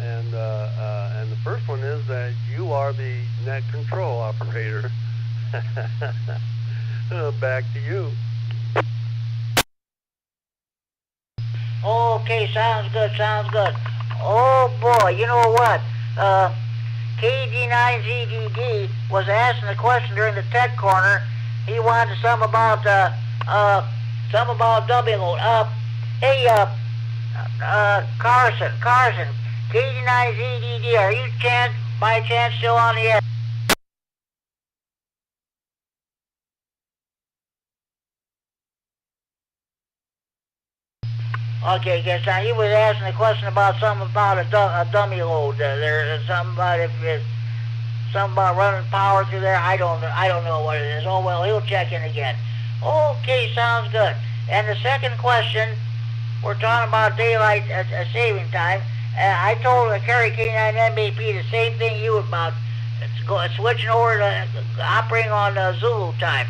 and the first one is that you are the net control operator. Back to you. Okay, sounds good. Oh boy, you know what? KD9ZDD was asking a question during the tech corner. He wanted some about dubbing. Carson, KD9ZDD, are you by chance still on the air? Okay, guess he was asking a question about something about a dummy load. There's something about something about running power through there. I don't know what it is. Oh well, he'll check in again. Okay, sounds good. And the second question, we're talking about daylight saving time. I told Kerry K9 MBP the same thing you about switching over to operating on Zulu time.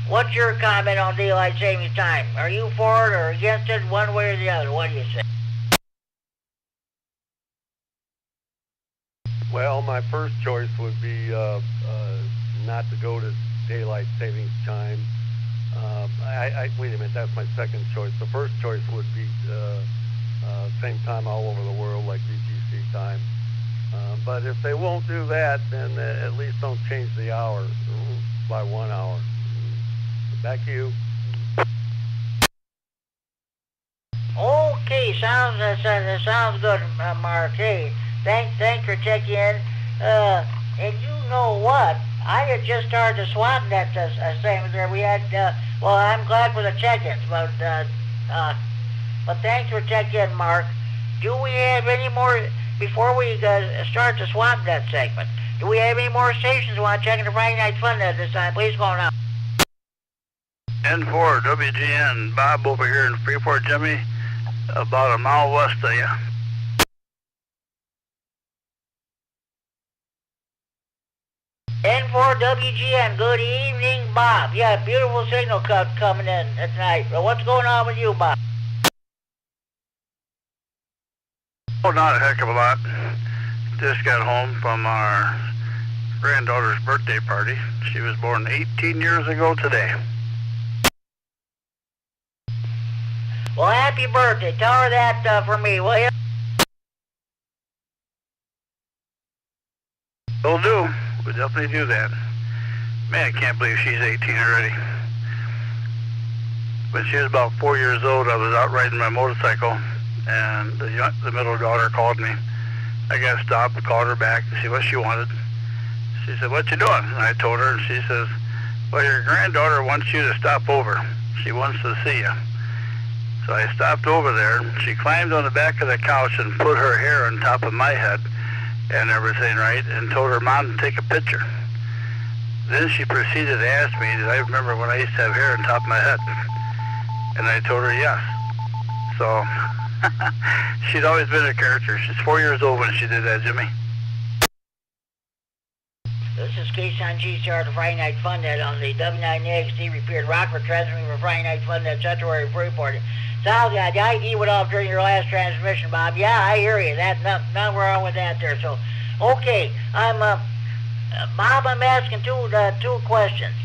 What's your comment on daylight saving time? Are you for it or against it, one way or the other? What do you say? Well, my first choice would be not to go to daylight savings time. Wait a minute, that's my second choice. The first choice would be same time all over the world, like VGC time. But if they won't do that, then at least don't change the hour by 1 hour. Back to you. Okay, sounds good, Mark. Hey, thanks for checking in. And you know what? I had just started to swap that segment there. We had, well, I'm glad for the check-ins, but thanks for checking in, Mark. Do we have any more, before we start to swap that segment, do we have any more stations who want to check in the Friday Night Fun at this time? Please go on out. N4 WGN, Bob over here in Freeport, Jimmy, about a mile west of you. N4 WGN, good evening, Bob. Yeah, beautiful signal coming in tonight. What's going on with you, Bob? Oh, not a heck of a lot. Just got home from our granddaughter's birthday party. She was born 18 years ago today. Well, happy birthday. Tell her that for me, will you? Will do. We'll definitely do that. Man, I can't believe she's 18 already. When she was about 4 years old, I was out riding my motorcycle, and the middle daughter called me. I got to stop and called her back to see what she wanted. She said, "What you doing?" And I told her, and she says, "Well, your granddaughter wants you to stop over. She wants to see you." So I stopped over there. She climbed on the back of the couch and put her hair on top of my head and everything, right, and told her mom to take a picture. Then she proceeded to ask me, did I remember when I used to have hair on top of my head? And I told her yes. So she's always been a character. She's 4 years old when she did that, Jimmy. This is K-Son GCR, the Friday Night Fun Net on the W9XT repeated Rockford transmitting for Friday Night Fun Net Central Freeport. Sounds like the ID went off during your last transmission, Bob. Yeah, I hear you. That's nothing wrong with that there. So, okay, Bob, I'm asking two questions.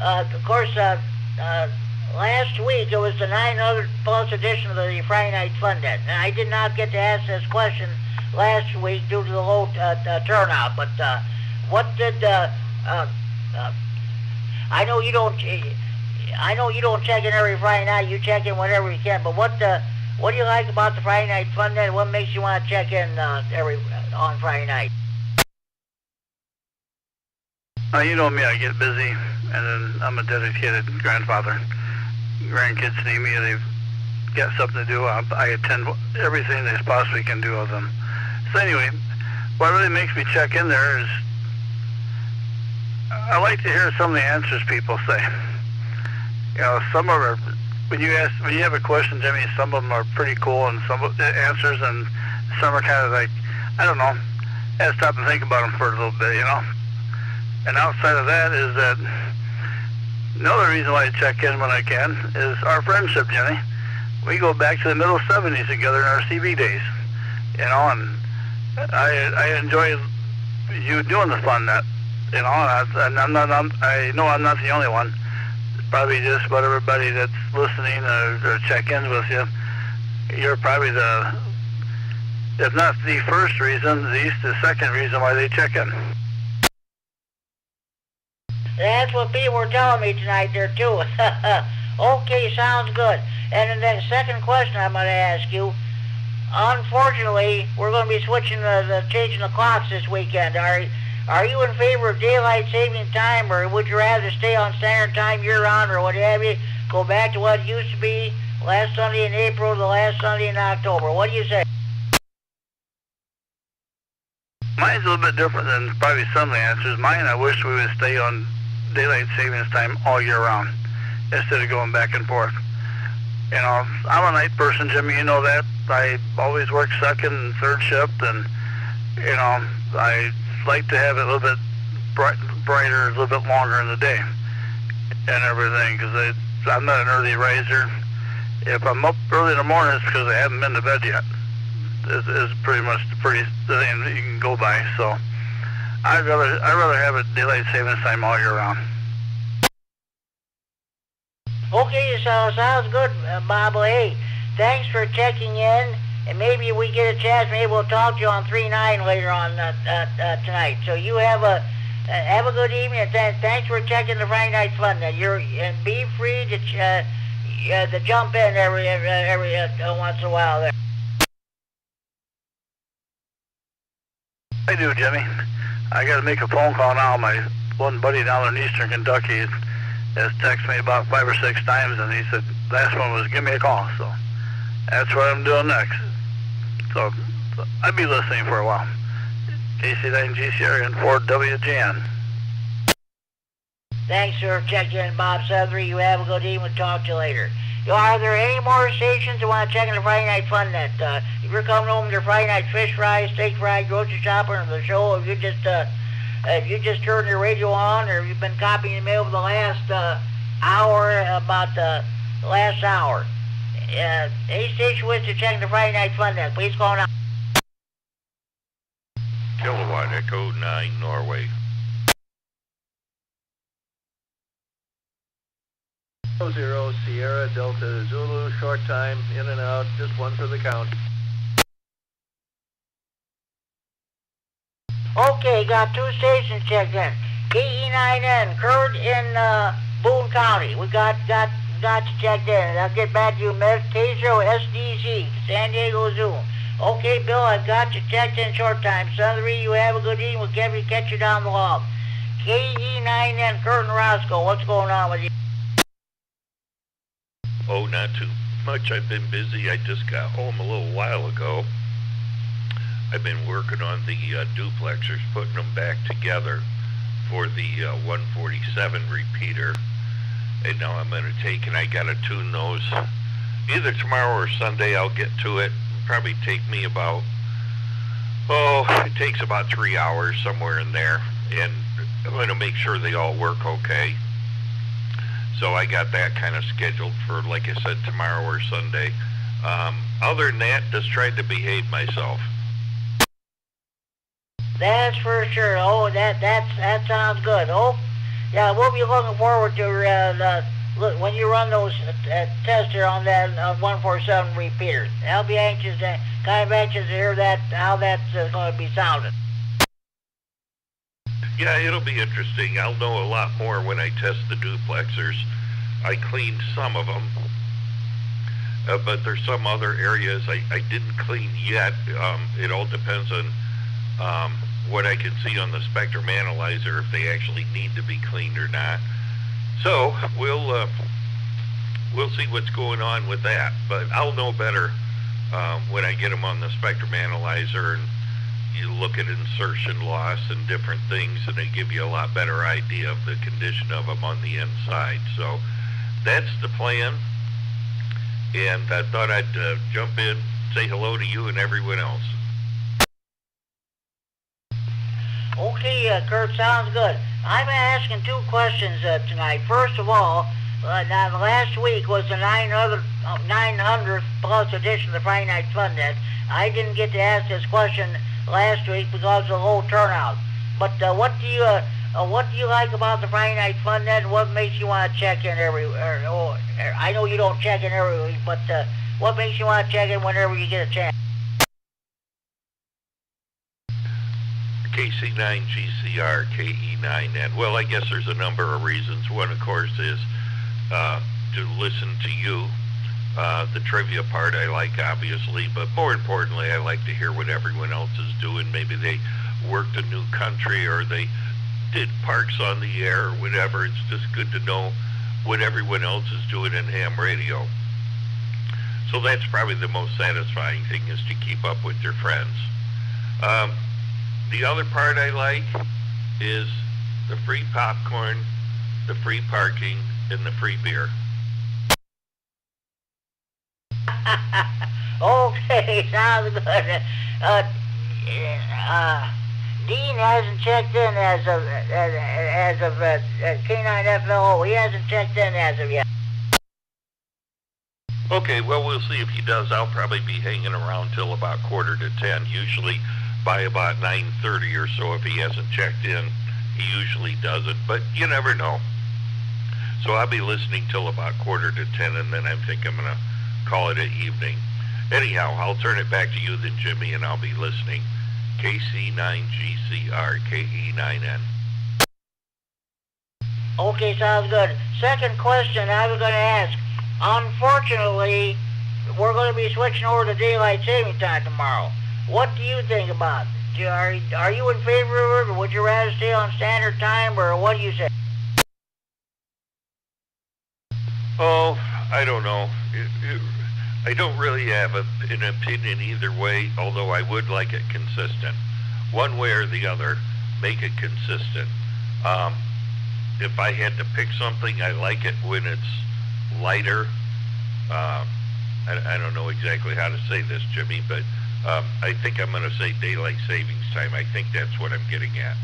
Of course, last week it was the 900 plus edition of the Friday Night Fun Net. And I did not get to ask this question last week due to the low turnout. But what did I know you don't. I know you don't check in every Friday night. You check in whenever you can. But what do you like about the Friday Night Fun Net? What makes you want to check in on Friday night? You know me, I get busy, and then I'm a dedicated grandfather. Grandkids need me, they've got something to do. I attend everything they possibly can do of them. So anyway, what really makes me check in there is I like to hear some of the answers people say. You know, some of them are, when you have a question, Jimmy, some of them are pretty cool, and some of the answers, and some are kind of like, I don't know, I have to stop and think about them for a little bit, you know. And outside of that is that another reason why I check in when I can is our friendship, Jenny. We go back to the middle 70s together in our CB days, you know, and I enjoy you doing the fun net, you know, and I know I'm not the only one. Probably just about everybody that's listening or check-ins with you, you're probably the, if not the first reason, at least the second reason why they check in. That's what people were telling me tonight there too. Okay, sounds good. And then the second question I'm going to ask you, unfortunately, we're going to be switching changing the clocks this weekend. Are you in favor of daylight saving time, or would you rather stay on standard time year-round, or what have you, go back to what it used to be, last Sunday in April, the last Sunday in October. What do you say? Mine's a little bit different than probably some of the answers. Mine, I wish we would stay on daylight savings time all year round instead of going back and forth. You know, I'm a night person, Jimmy, you know that. I always work second and third shift, and, you know, I like to have it a little bit brighter, a little bit longer in the day and everything, because I'm not an early riser. If I'm up early in the morning, it's because I haven't been to bed yet. Is pretty much the thing that you can go by. So I'd rather have a daylight savings time all year round. Okay, so sounds good, Bob. Well, hey, thanks for checking in, and maybe we get a chance. Maybe we'll talk to you on 3-9 later on tonight. So you have a good evening, and thanks for checking the Friday Night Fun. And be free to jump in every once in a while there. I do, Jimmy. I got to make a phone call now. My one buddy down in Eastern Kentucky has texted me about 5 or 6 times, and he said last one was give me a call. So that's what I'm doing next. So I'll be listening for a while. KC9 GCR and 4WJN. Thanks for checking in, Bob Southry. You have a good evening. We'll talk to you later. Are there any more stations that want to check in the Friday Night Fun net? If you're coming home to Friday night fish fry, steak fry, grocery shopping, or the show, if you just turned your radio on, or you've been copying the mail for the last hour, about the last hour, any station wants to check in the Friday Night Fun net, please call now. Kilowatt Echo 9 Norway. 0 Sierra Delta Zulu, short time, in and out, just one for the count. Okay, got 2 stations checked in. KE9N, Kurt in Boone County. We got you checked in. I'll get back to you, Miss. K0 SDC, San Diego Zoo. Okay, Bill, I've got you checked in short time. Southern, you have a good evening. We'll catch you down the log. KE9N, Kurt and Roscoe, what's going on with you? Oh, not too much. I've been busy. I just got home a little while ago. I've been working on the duplexers, putting them back together for the 147 repeater. And now I'm going to take, and I got to tune those. Either tomorrow or Sunday I'll get to it. It'll probably take me about, it takes about 3 hours, somewhere in there. And I'm going to make sure they all work okay. So I got that kind of scheduled for, like I said, tomorrow or Sunday. Other than that, just tried to behave myself. That's for sure. Oh, that sounds good. Oh, yeah, we'll be looking forward to when you run those tests here on that 147 repeater. I'll be anxious to hear how that's going to be sounding. Yeah, it'll be interesting. I'll know a lot more when I test the duplexers. I cleaned some of them, but there's some other areas I didn't clean yet. It all depends on what I can see on the spectrum analyzer, if they actually need to be cleaned or not. So we'll see what's going on with that. But I'll know better when I get them on the spectrum analyzer, and you look at insertion loss and different things, and they give you a lot better idea of the condition of them on the inside. So that's the plan, and I thought I'd jump in, say hello to you and everyone else. Okay, Kurt, sounds good. I'm asking 2 questions tonight. First of all, now last week was the 900th plus edition of the Friday Night Fun Net. I didn't get to ask this question last week because of the low turnout. But what do you like about the Friday Night Fun Net, and what makes you want to check in I know you don't check in every week, but what makes you want to check in whenever you get a chance? KC9 GCR, KE9N. Well, I guess there's a number of reasons. One, of course, is to listen to you. The trivia part I like, obviously, but more importantly, I like to hear what everyone else is doing. Maybe they worked a new country, or they did parks on the air, or whatever. It's just good to know what everyone else is doing in ham radio. So that's probably the most satisfying thing, is to keep up with your friends. The other part I like is the free popcorn, the free parking, and the free beer. Okay, sounds good. Dean hasn't checked in as of K9 FLO. He hasn't checked in as of yet. Okay, well, we'll see if he does. I'll probably be hanging around till about 9:45. Usually by about 9:30 or so, if he hasn't checked in, he usually doesn't, but you never know. So I'll be listening till about 9:45, and then I think I'm going to call it an evening. Anyhow, I'll turn it back to you then, Jimmy, and I'll be listening. KC9GCR, KE9N. Okay, sounds good. Second question I was going to ask. Unfortunately, we're going to be switching over to daylight saving time tomorrow. What do you think about it? Are you in favor of it, or would you rather stay on standard time, or what do you say? Oh, I don't know. I don't really have an opinion either way, although I would like it consistent. One way or the other, make it consistent. If I had to pick something, I like it when it's lighter. I don't know exactly how to say this, Jimmy, but I think I'm going to say daylight savings time. I think that's what I'm getting at.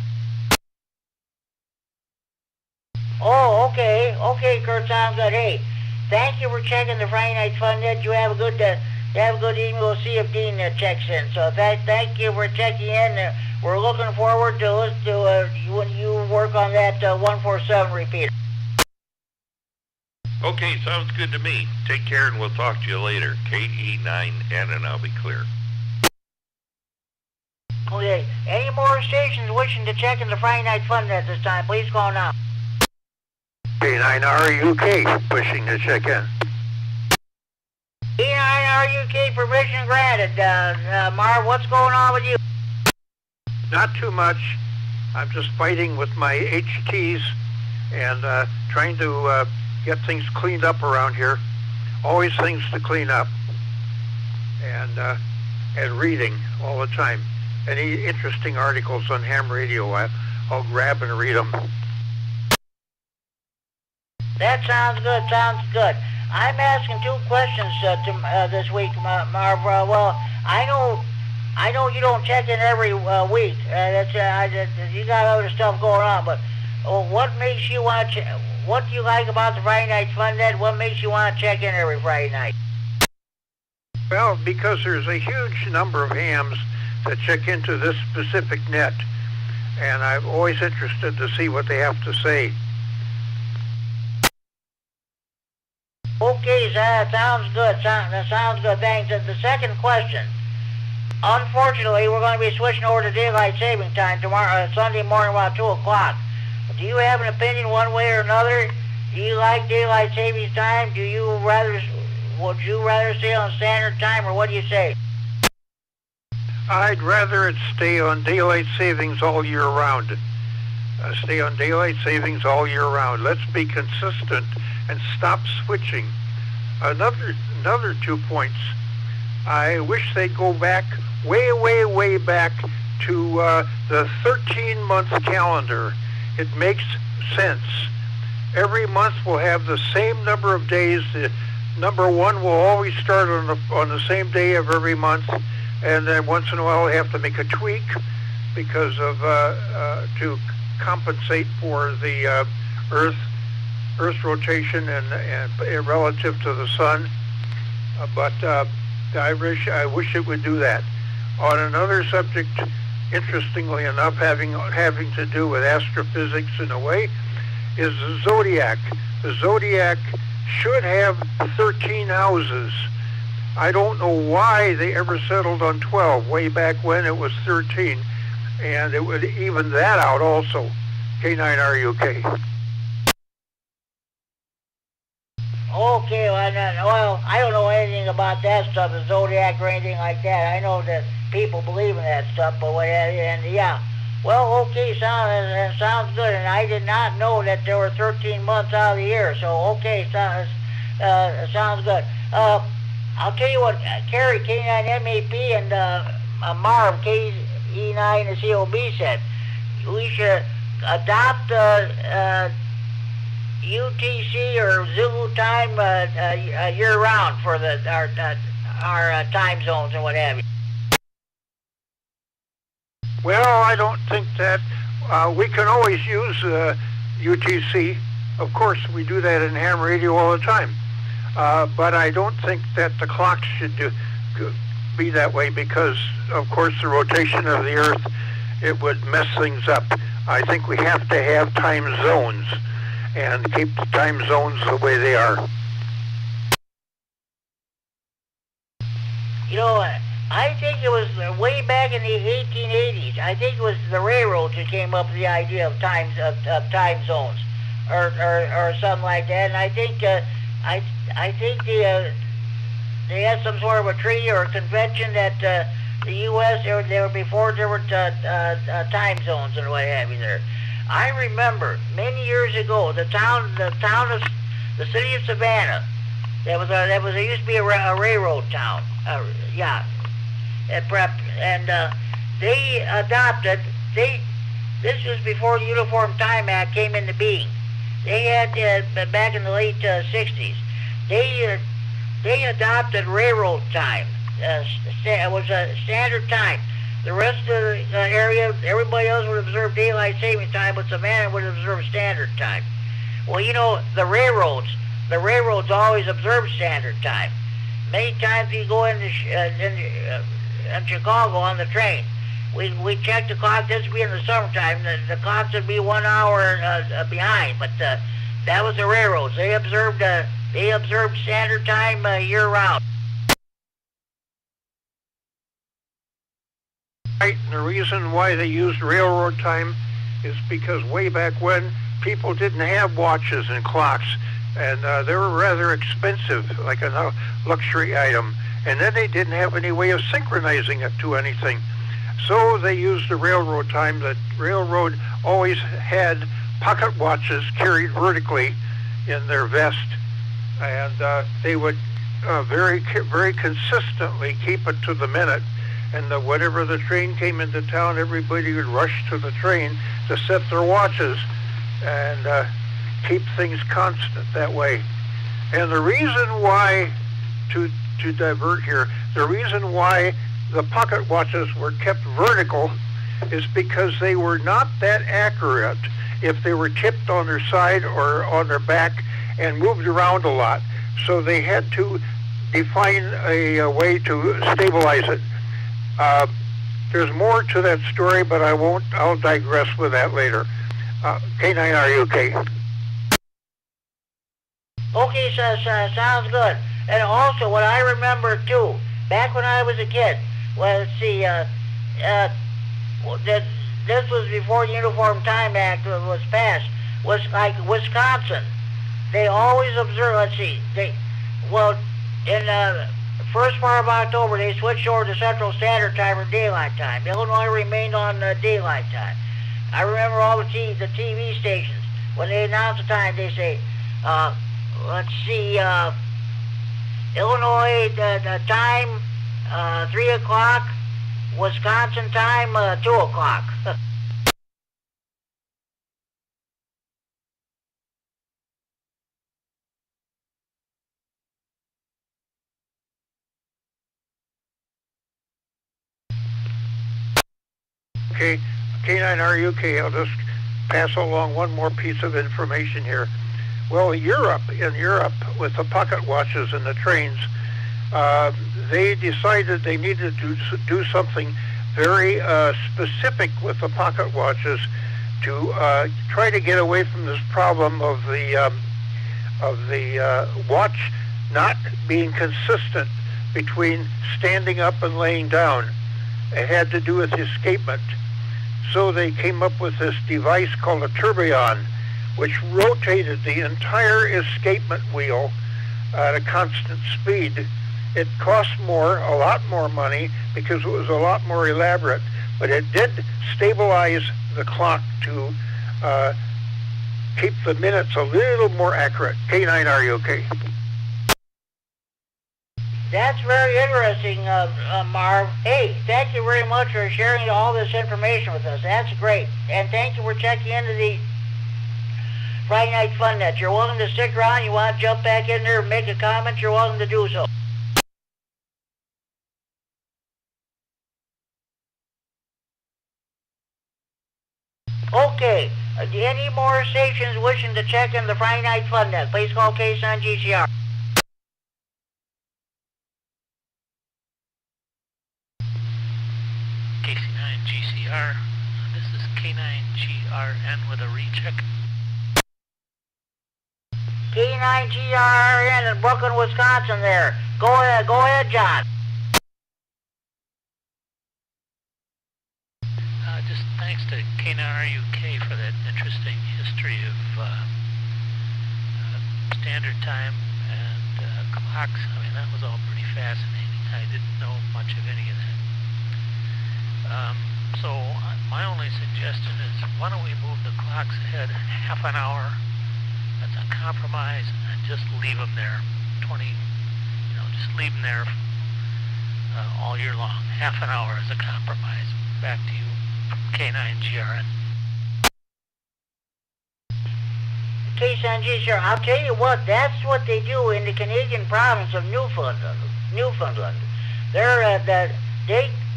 Oh, okay. Okay, Kurt, sounds good. Hey, thank you for checking the Friday Night Fun Net. You have a good evening. We'll see if Dean checks in. So thank you for checking in. We're looking forward to listen to when you work on that 147 repeater. Okay, sounds good to me. Take care, and we'll talk to you later. KE9N, and I'll be clear. Okay, any more stations wishing to check in the Friday Night Fun Net this time, please call now. K9RUK, pushing to check in. K9RUK, permission granted. Marv, what's going on with you? Not too much. I'm just fighting with my HTs and trying to get things cleaned up around here. Always things to clean up. And reading all the time. Any interesting articles on ham radio, I'll grab and read them. That sounds good. I'm asking two questions this week, Marv. Well, I know you don't check in every week. You got other stuff going on, but what makes you want to? What do you like about the Friday Night Fun Net? What makes you want to check in every Friday night? Well, because there's a huge number of hams that check into this specific net, and I'm always interested to see what they have to say. Okay, that sounds good. Sounds good. Thanks. The second question. Unfortunately, we're going to be switching over to daylight saving time tomorrow, Sunday morning around 2 o'clock. Do you have an opinion one way or another? Do you like daylight savings time? Would you rather stay on standard time, or what do you say? I'd rather it stay on daylight savings all year round. Stay on daylight savings all year round. Let's be consistent and stop switching. Another 2 points. I wish they'd go back way back to the 13-month calendar. It makes sense. Every month will have the same number of days. Number one will always start on the same day of every month, and then once in a while we have to make a tweak because of to compensate for the Earth's rotation and relative to the sun. But I wish it would do that. On another subject, interestingly enough, having to do with astrophysics in a way, is the zodiac. The zodiac should have 13 houses. I don't know why they ever settled on 12. Way back when it was 13, and it would even that out also. K9RUK. Okay, well, I don't know anything about that stuff, the zodiac or anything like that. I know that people believe in that stuff, but yeah. Well, okay, sounds good, and I did not know that there were 13 months out of the year, so okay, sounds good. I'll tell you what, Kerry, K9MAP, and Marv, KE9COB said, we should adopt UTC or Zulu time year-round for our time zones and what have you. Well, I don't think that. We can always use UTC. Of course, we do that in ham radio all the time. But I don't think that the clocks should be that way because, of course, the rotation of the Earth, it would mess things up. I think we have to have time zones and keep the time zones the way they are. You know, I think it was way back in the 1880s. I think it was the railroads who came up with the idea of time zones, or something like that. And I think they had some sort of a treaty or a convention that the U.S. They were before there were time zones and what have you there. I remember many years ago the city of Savannah. There used to be a railroad town. And they adopted. This was before the Uniform Time Act came into being. They had back in the late 60s. They adopted railroad time. It was a standard time. The rest of the area, everybody else would observe daylight saving time, but Savannah would observe standard time. Well, you know, the railroads always observe standard time. Many times you go in Chicago on the train, we check the clock. This would be in the summertime. The clocks would be 1 hour behind, but that was the railroads. They observed standard time year round. Right, and the reason why they used railroad time is because way back when people didn't have watches and clocks, and they were rather expensive, like a luxury item. And then they didn't have any way of synchronizing it to anything. So they used the railroad time. The railroad always had pocket watches carried vertically in their vest, and they would very consistently keep it to the minute. And whenever the train came into town, everybody would rush to the train to set their watches and keep things constant that way. And the reason why, to divert here, the reason why the pocket watches were kept vertical is because they were not that accurate if they were tipped on their side or on their back and moved around a lot. So they had to define a way to stabilize it. There's more to that story, but I won't. I'll digress with that later. K9RUK. Okay, sounds good. And also, what I remember too, back when I was a kid, well, let's see, this was before the Uniform Time Act was passed. Was like Wisconsin. They always observe. Let's see. In first part of October, they switched over to Central Standard Time or Daylight Time. Illinois remained on Daylight Time. I remember all the TV stations, when they announce the time, they say, let's see, Illinois time, 3 o'clock, Wisconsin time, 2 o'clock. Okay, K9RUK, I'll just pass along one more piece of information here. Well, in Europe, with the pocket watches and the trains, they decided they needed to do something very specific with the pocket watches to try to get away from this problem of the watch not being consistent between standing up and laying down. It had to do with escapement. So they came up with this device called a tourbillon, which rotated the entire escapement wheel at a constant speed. It cost a lot more money, because it was a lot more elaborate, but it did stabilize the clock to keep the minutes a little more accurate. K9RUK. That's very interesting, Marv. Hey, thank you very much for sharing all this information with us. That's great. And thank you for checking into the Friday Night Fun Net. You're welcome to stick around. You want to jump back in there and make a comment, you're welcome to do so. Okay, any more stations wishing to check in the Friday Night Fun Net, please call case on GCR. KC9 GCR, this is K9GRN with a recheck. K9GRN in Brooklyn, Wisconsin there. Go ahead, John. Just thanks to K9RUK for that interesting history of standard time and clocks. I mean, that was all pretty fascinating. I didn't know much of any of that. So my only suggestion is, why don't we move the clocks ahead half an hour? That's a compromise, and just leave them there. Just leave them there all year long. Half an hour is a compromise. Back to you from K9GRN. K9GRN, I'll tell you what, that's what they do in the Canadian province of Newfoundland.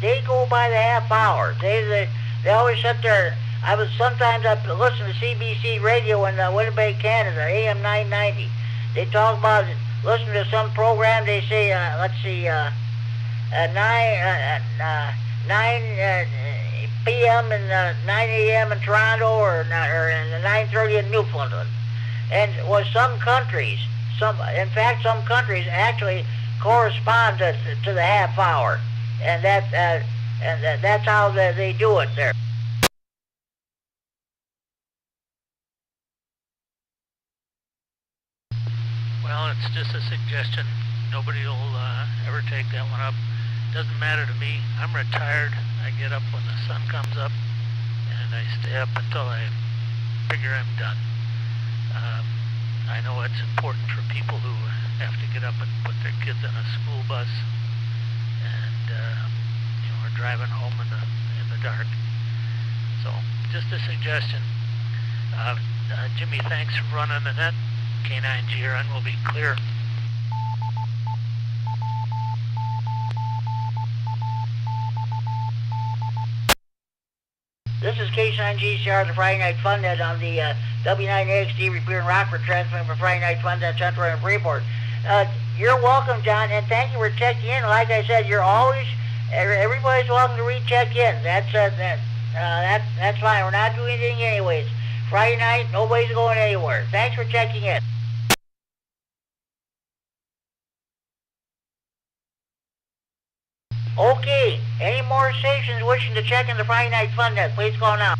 They go by the half hour. They always sit there. Sometimes I listen to CBC radio in Winnipeg, Canada, AM 990. They talk about listen to some program. They say, 9 p.m. and 9 a.m. in Toronto, or 9:30 in Newfoundland. And some countries actually correspond to the half hour. And that's how they do it there. Well, it's just a suggestion. Nobody will ever take that one up. Doesn't matter to me. I'm retired. I get up when the sun comes up, and I stay up until I figure I'm done. I know it's important for people who have to get up and put their kids in a school bus and are driving home in the dark. So, just a suggestion. Jimmy, thanks for running the net. K9GRN will be clear. This is K9GCR, the Friday Night Fun Net on the W9AXD Repeater in Rockford, transmitting for Friday Night Fun Net Central and Freeport. You're welcome, John, and thank you for checking in. Like I said, everybody's welcome to recheck in. That's fine. We're not doing anything anyways. Friday night, nobody's going anywhere. Thanks for checking in. Okay, any more stations wishing to check in the Friday Night Fun Net, please call now.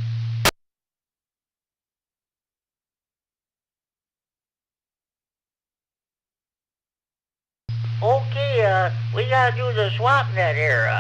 Okay, we gotta do the swap net here.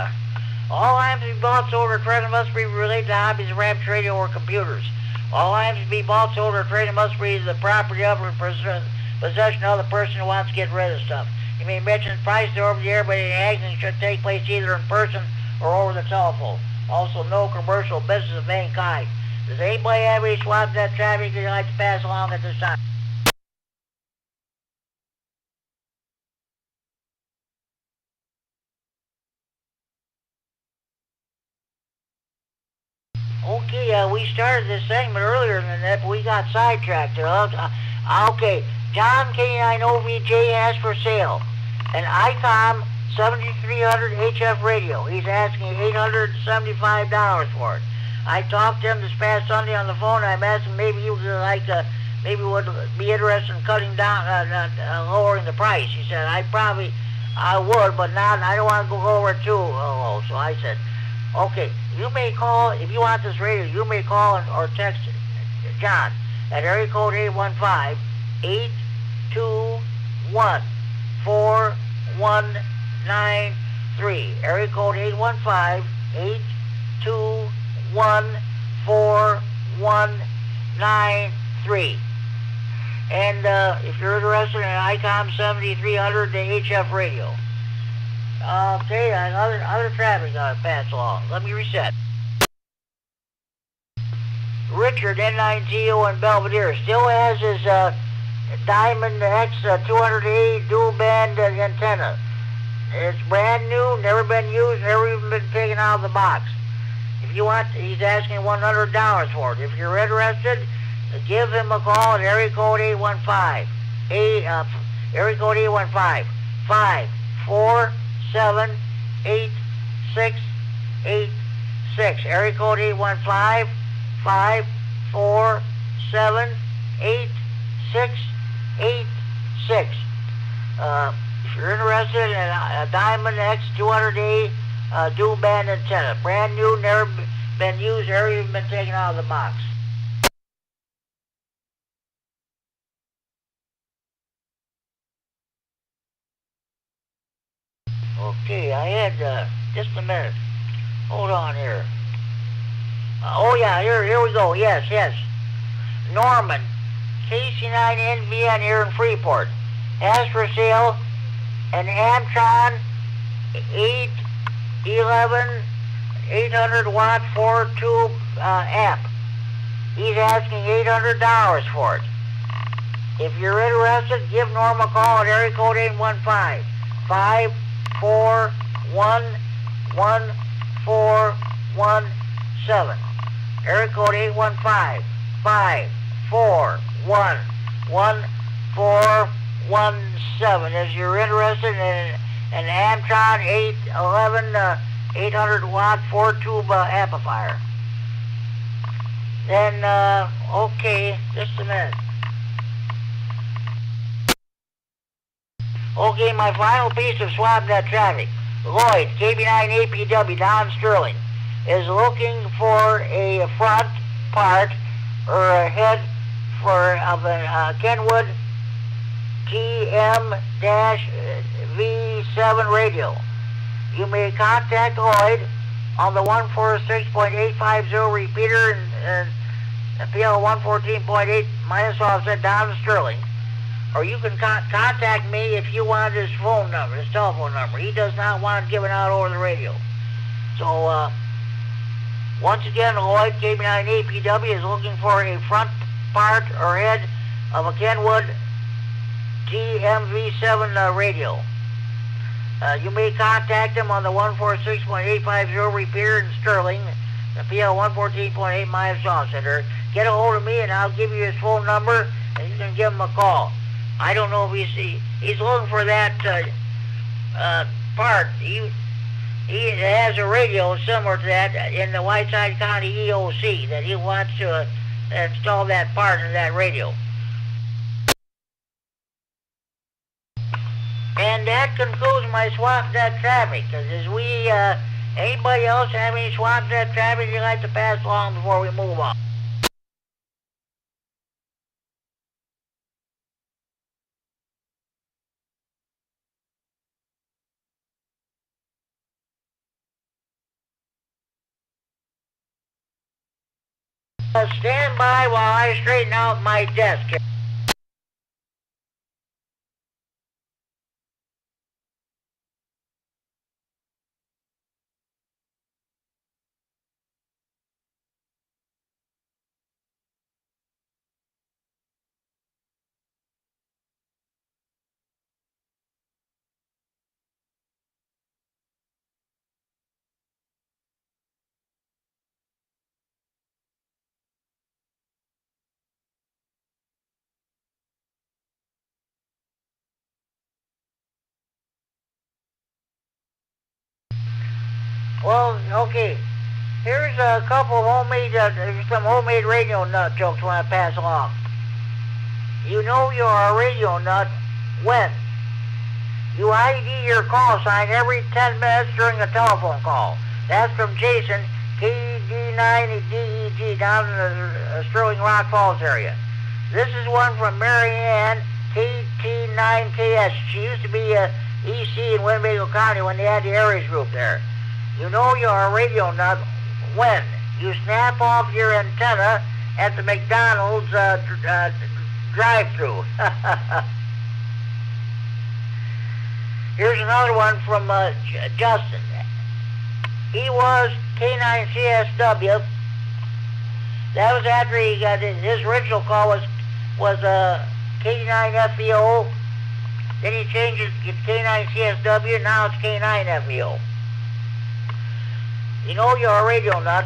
All items to be bought, sold, or traded must be related to hobbies of ramps, radio, or computers. All items to be bought, sold, or traded must be the property of or possession of the person who wants to get rid of stuff. You may mention prices over the air, but any action should take place either in person or over the telephone. Also, no commercial business of any kind. Does anybody have any swap net traffic they'd like to pass along at this time? Okay, we started this segment earlier than that, but we got sidetracked. Okay, John K9OVJ has for sale an ICOM 7300 HF radio. He's asking $875 for it. I talked to him this past Sunday on the phone, and I'm asking maybe he would would be interested in cutting down, lowering the price. He said, I would, but not, I don't want to go over too low. So I said, okay, you may call, if you want this radio, you may call or text John at area code 815-821-4193. Area code 815-821-4193. And if you're interested in an ICOM 7300, the HF radio. Okay, other traffic pass along. Let me reset. Richard, N9GO in Belvedere, still has his Diamond X 208 dual band antenna. It's brand new, never been used, never even been taken out of the box. If you want, he's asking $100 for it. If you're interested, give him a call at area code 815. Area code 815 547 8686. Area code 815 547 8686. If you're interested in a Diamond X 200A dual band antenna, brand new, never been used, never even been taken out of the box. Okay, I had just a minute. Hold on here. Oh yeah, here we go. Yes. Norman, KC9NVN here in Freeport, has for sale an Amtron 811 800 watt 4 tube amp. He's asking $800 for it. If you're interested, give Norm a call at area code 815 541 1417. Area code 815 541 1417. If you're interested in an Amtron 811 800 watt 4 tube amplifier. Then, okay, just a minute. Okay, my final piece of SwapNet traffic. Lloyd, KB9APW down in Sterling, is looking for a front part or a head of a Kenwood TM-V7 radio. You may contact Lloyd on the 146.850 repeater and PL 114.8 minus offset down in Sterling. Or you can contact me if you want his phone number, his telephone number. He does not want it given out over the radio. So, once again, Lloyd, KB9APW, is looking for a front part or head of a Kenwood TMV7 radio. You may contact him on the 146.850 repeater in Sterling, the PL 114.8 miles offset. Get a hold of me and I'll give you his phone number and you can give him a call. I don't know if he's looking for that part. He has a radio similar to that in the Whiteside County EOC that he wants to install that part in that radio. And that concludes my SwapNet traffic. Does anybody else have any SwapNet traffic you'd like to pass along before we move on? Stand by while I straighten out my desk. Well, okay. Here's a couple of some homemade radio nut jokes I want to pass along. You know you're a radio nut when you ID your call sign every 10 minutes during a telephone call. That's from Jason, KD9DEG, down in the Sterling Rock Falls area. This is one from Mary Ann, KT9KS. She used to be EC in Winnebago County when they had the Aries group there. You know you're a radio nut when you snap off your antenna at the McDonald's drive-thru. Here's another one from Justin. He was K9CSW. That was after he got his original call was K9FEO. Then he changed it to K9CSW. Now it's K9FEO. You know you're a radio nut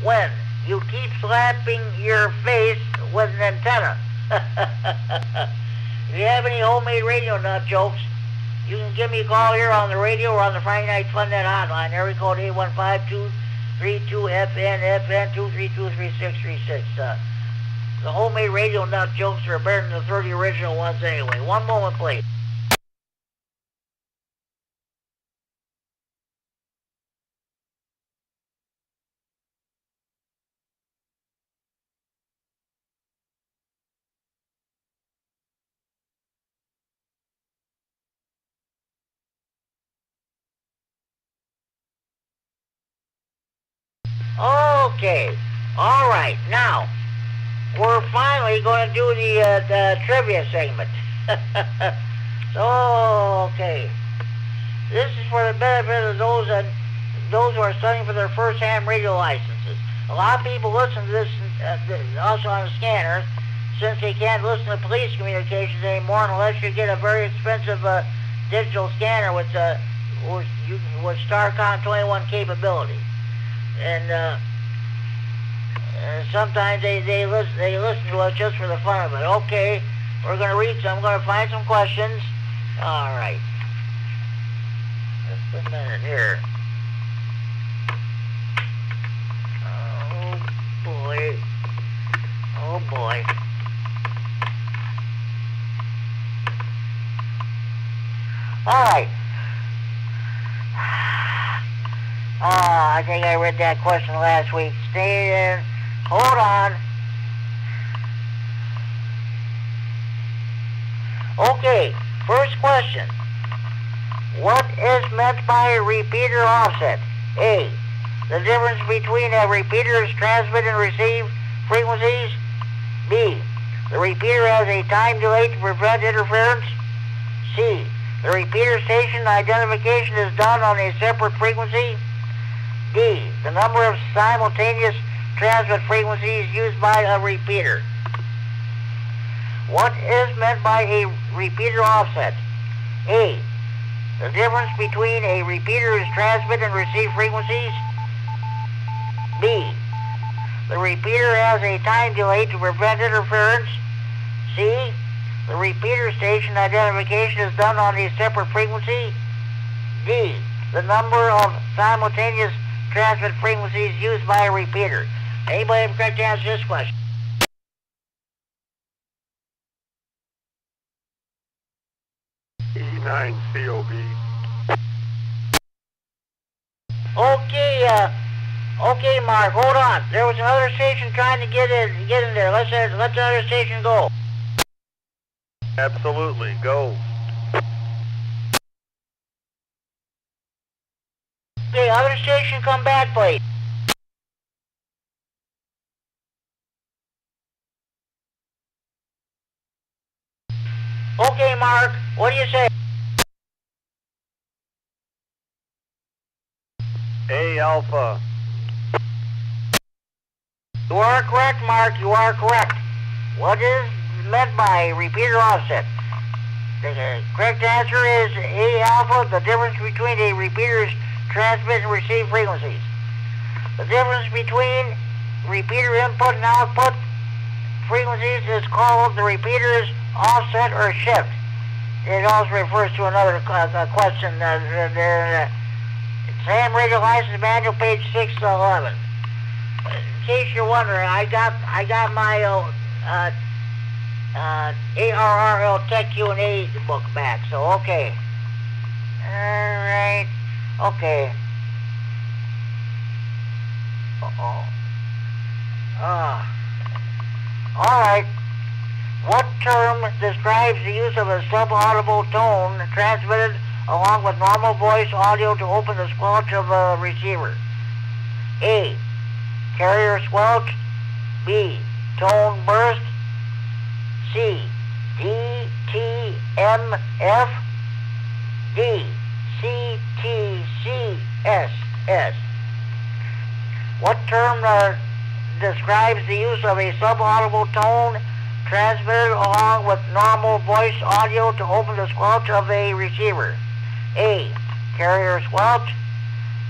when you keep slapping your face with an antenna. If you have any homemade radio nut jokes, you can give me a call here on the radio or on the Friday Night Fun Net hotline. Area code 815-232-FN-FN-232-3636. The homemade radio nut jokes are better than the 30 original ones anyway. One moment, please. Okay. All right. Now, we're finally going to do the trivia segment. So, okay. This is for the benefit of those who are studying for their first-hand radio licenses. A lot of people listen to this also on the scanner, since they can't listen to police communications anymore unless you get a very expensive digital scanner with StarCom 21 capability. And sometimes they listen to us just for the fun of it. Okay, we're going to read some. I'm going to find some questions. All right. Just a minute here. Oh boy. Oh boy. All right. I think I read that question last week. Stay in. Hold on. Okay, first question. What is meant by a repeater offset? A, the difference between a repeater's transmit and receive frequencies. B, the repeater has a time delay to prevent interference. C, the repeater station identification is done on a separate frequency. D, the number of simultaneous transmit frequencies used by a repeater. What is meant by a repeater offset? A, the difference between a repeater's transmit and receive frequencies. B, the repeater has a time delay to prevent interference. C, the repeater station identification is done on a separate frequency. D, the number of simultaneous transmit frequencies used by a repeater. Anybody have a correct answer to this question? E9COB. Okay, Mark, hold on. There was another station trying to get in there. Let the other station go. Absolutely, go. Okay, other station, come back, please. Okay, Mark, what do you say? A Alpha. You are correct, Mark, you are correct. What is meant by repeater offset? The correct answer is A alpha, the difference between a repeater's transmit and receive frequencies. The difference between repeater input and output frequencies is called the repeater's offset or shift. It also refers to another question. Sam Radio License Manual, page 611. In case you're wondering, I got my ARRL Tech Q&A book back. So okay. All right. Okay. All right. What term describes the use of a subaudible tone transmitted along with normal voice audio to open the squelch of a receiver? A, carrier squelch. B, tone burst. C, DTMF. D, D, CTCSS. What term describes the use of a subaudible tone transmitted along with normal voice audio to open the squelch of a receiver? A, carrier squelch.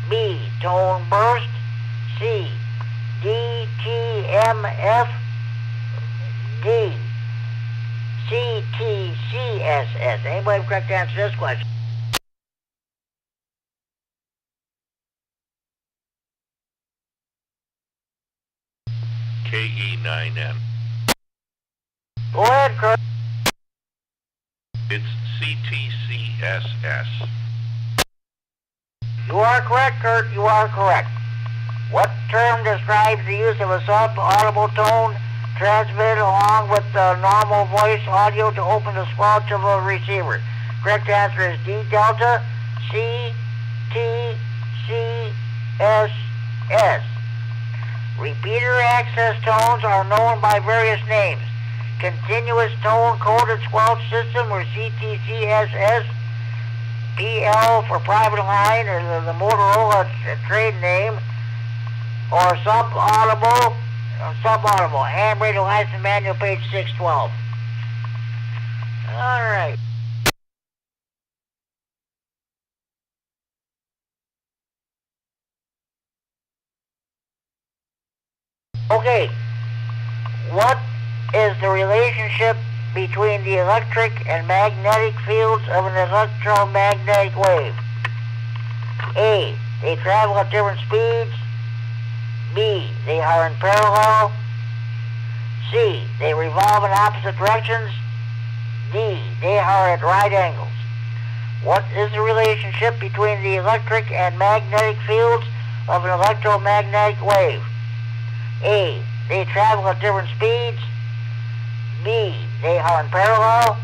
B, tone burst. C, DTMF. D, CTCSS. Anybody have a correct answer to this question? KE9M. Go ahead, Kurt. It's CTCSS. You are correct, Kurt. You are correct. What term describes the use of a sub-audible tone transmitted along with normal voice audio to open the squelch of a receiver? Correct answer is D delta CTCSS. Repeater access tones are known by various names. Continuous tone coded squelch system, or CTCSS. PL for private line, or the Motorola trade name, or subaudible, ham radio license manual, page 612. All right. Okay, what is the relationship between the electric and magnetic fields of an electromagnetic wave? A, they travel at different speeds. B, they are in parallel. C, they revolve in opposite directions. D, they are at right angles. What is the relationship between the electric and magnetic fields of an electromagnetic wave? A, they travel at different speeds. B, they are in parallel.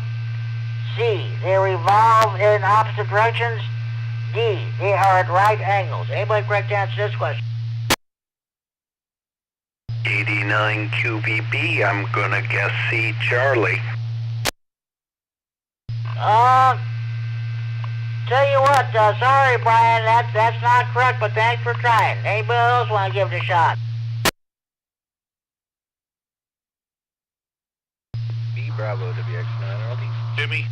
C, they revolve in opposite directions. D, they are at right angles. Anybody correct answer to this question? 89 QVB, I'm gonna guess C, Charlie. Tell you what, sorry Brian, that's not correct, but thanks for trying. Anybody else want to give it a shot? B, Bravo, WX9, RLD. Jimmy?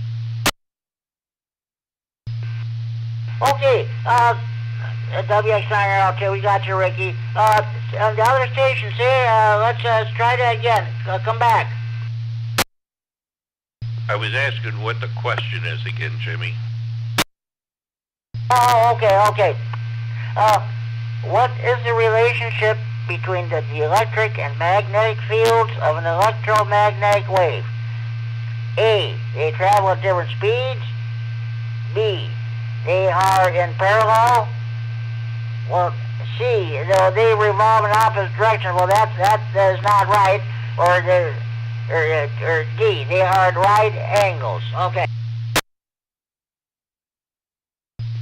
Okay, WX9RL2, we got you, Ricky. On the other stations here, let's try that again. Come back. I was asking what the question is again, Jimmy. Oh, okay. What is the relationship between the electric and magnetic fields of an electromagnetic wave? A, they travel at different speeds. B, they are in parallel. Well, C, they revolve in opposite directions. Well, that is not right. Or D, they are at right angles. Okay.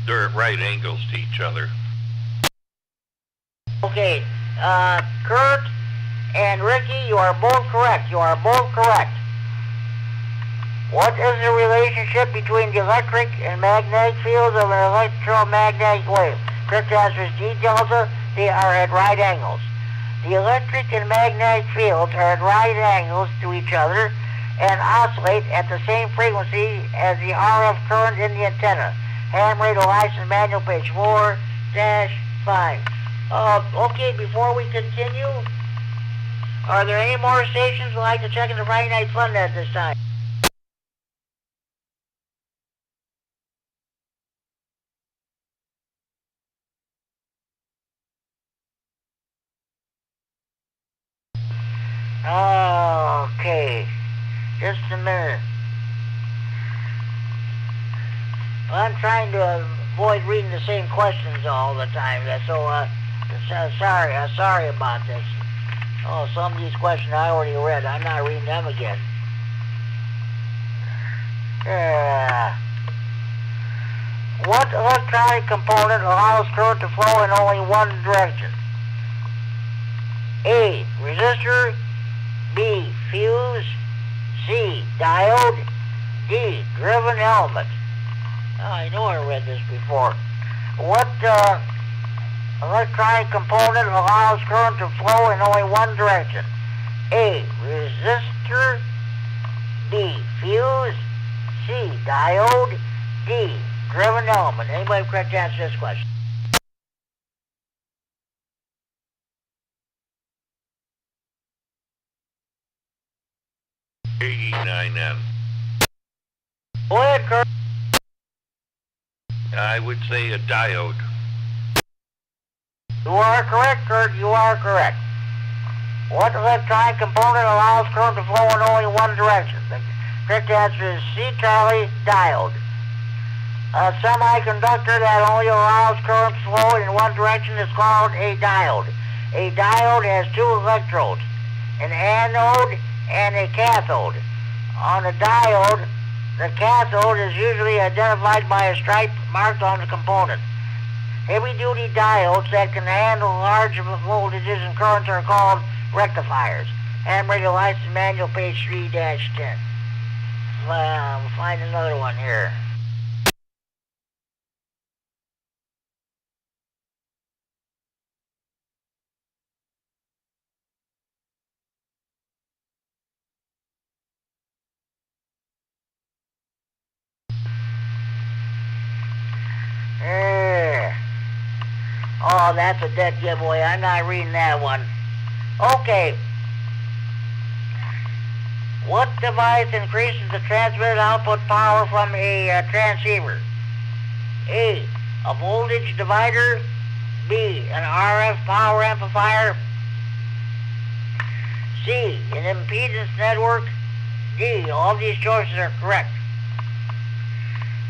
They're at right angles to each other. Okay, Kurt and Ricky, you are both correct. What is the relationship between the electric and magnetic fields of an electromagnetic wave? Correct answer is D delta. They are at right angles. The electric and magnetic fields are at right angles to each other and oscillate at the same frequency as the RF current in the antenna. Ham radio license manual, page 4-5. Okay, before we continue, are there any more stations who'd like to check in the Friday Night Fun at this time? Okay, just a minute. I'm trying to avoid reading the same questions all the time, so sorry about this. Oh, some of these questions I already read. I'm not reading them again. What electronic component allows current to flow in only one direction? A, resistor. B, fuse. C, diode. D, driven element. I know I read this before. What electronic component allows current to flow in only one direction? A, resistor. B, fuse. C, diode. D, driven element. Anybody correct answer to this question? AE9N. Go ahead, Kurt. I would say a diode. You are correct, Kurt. You are correct. What electronic component allows current to flow in only one direction? The correct answer is C, Charlie, diode. A semiconductor that only allows current to flow in one direction is called a diode. A diode has two electrodes, an anode and a cathode. On a diode, the cathode is usually identified by a stripe marked on the component. Heavy-duty diodes that can handle large voltages and currents are called rectifiers. Ham radio license manual, page 3-10. We'll find another one here. Oh, that's a dead giveaway. I'm not reading that one. Okay. What device increases the transmitted output power from a transceiver? A, a voltage divider. B, an RF power amplifier. C, an impedance network. D, all these choices are correct.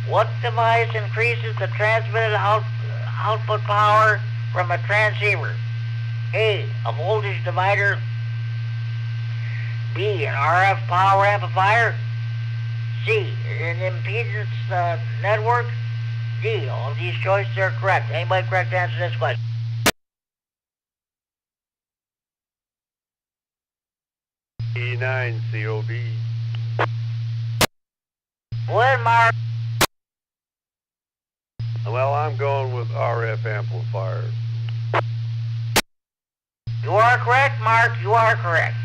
What device increases the transmitted output power from a transceiver? A, a voltage divider. B, an RF power amplifier. C, an impedance network. D, all these choices are correct. Anybody correct to answer this question? E9 COB. Go ahead, Mark. Well, I'm going with RF amplifiers. You are correct, Mark. You are correct.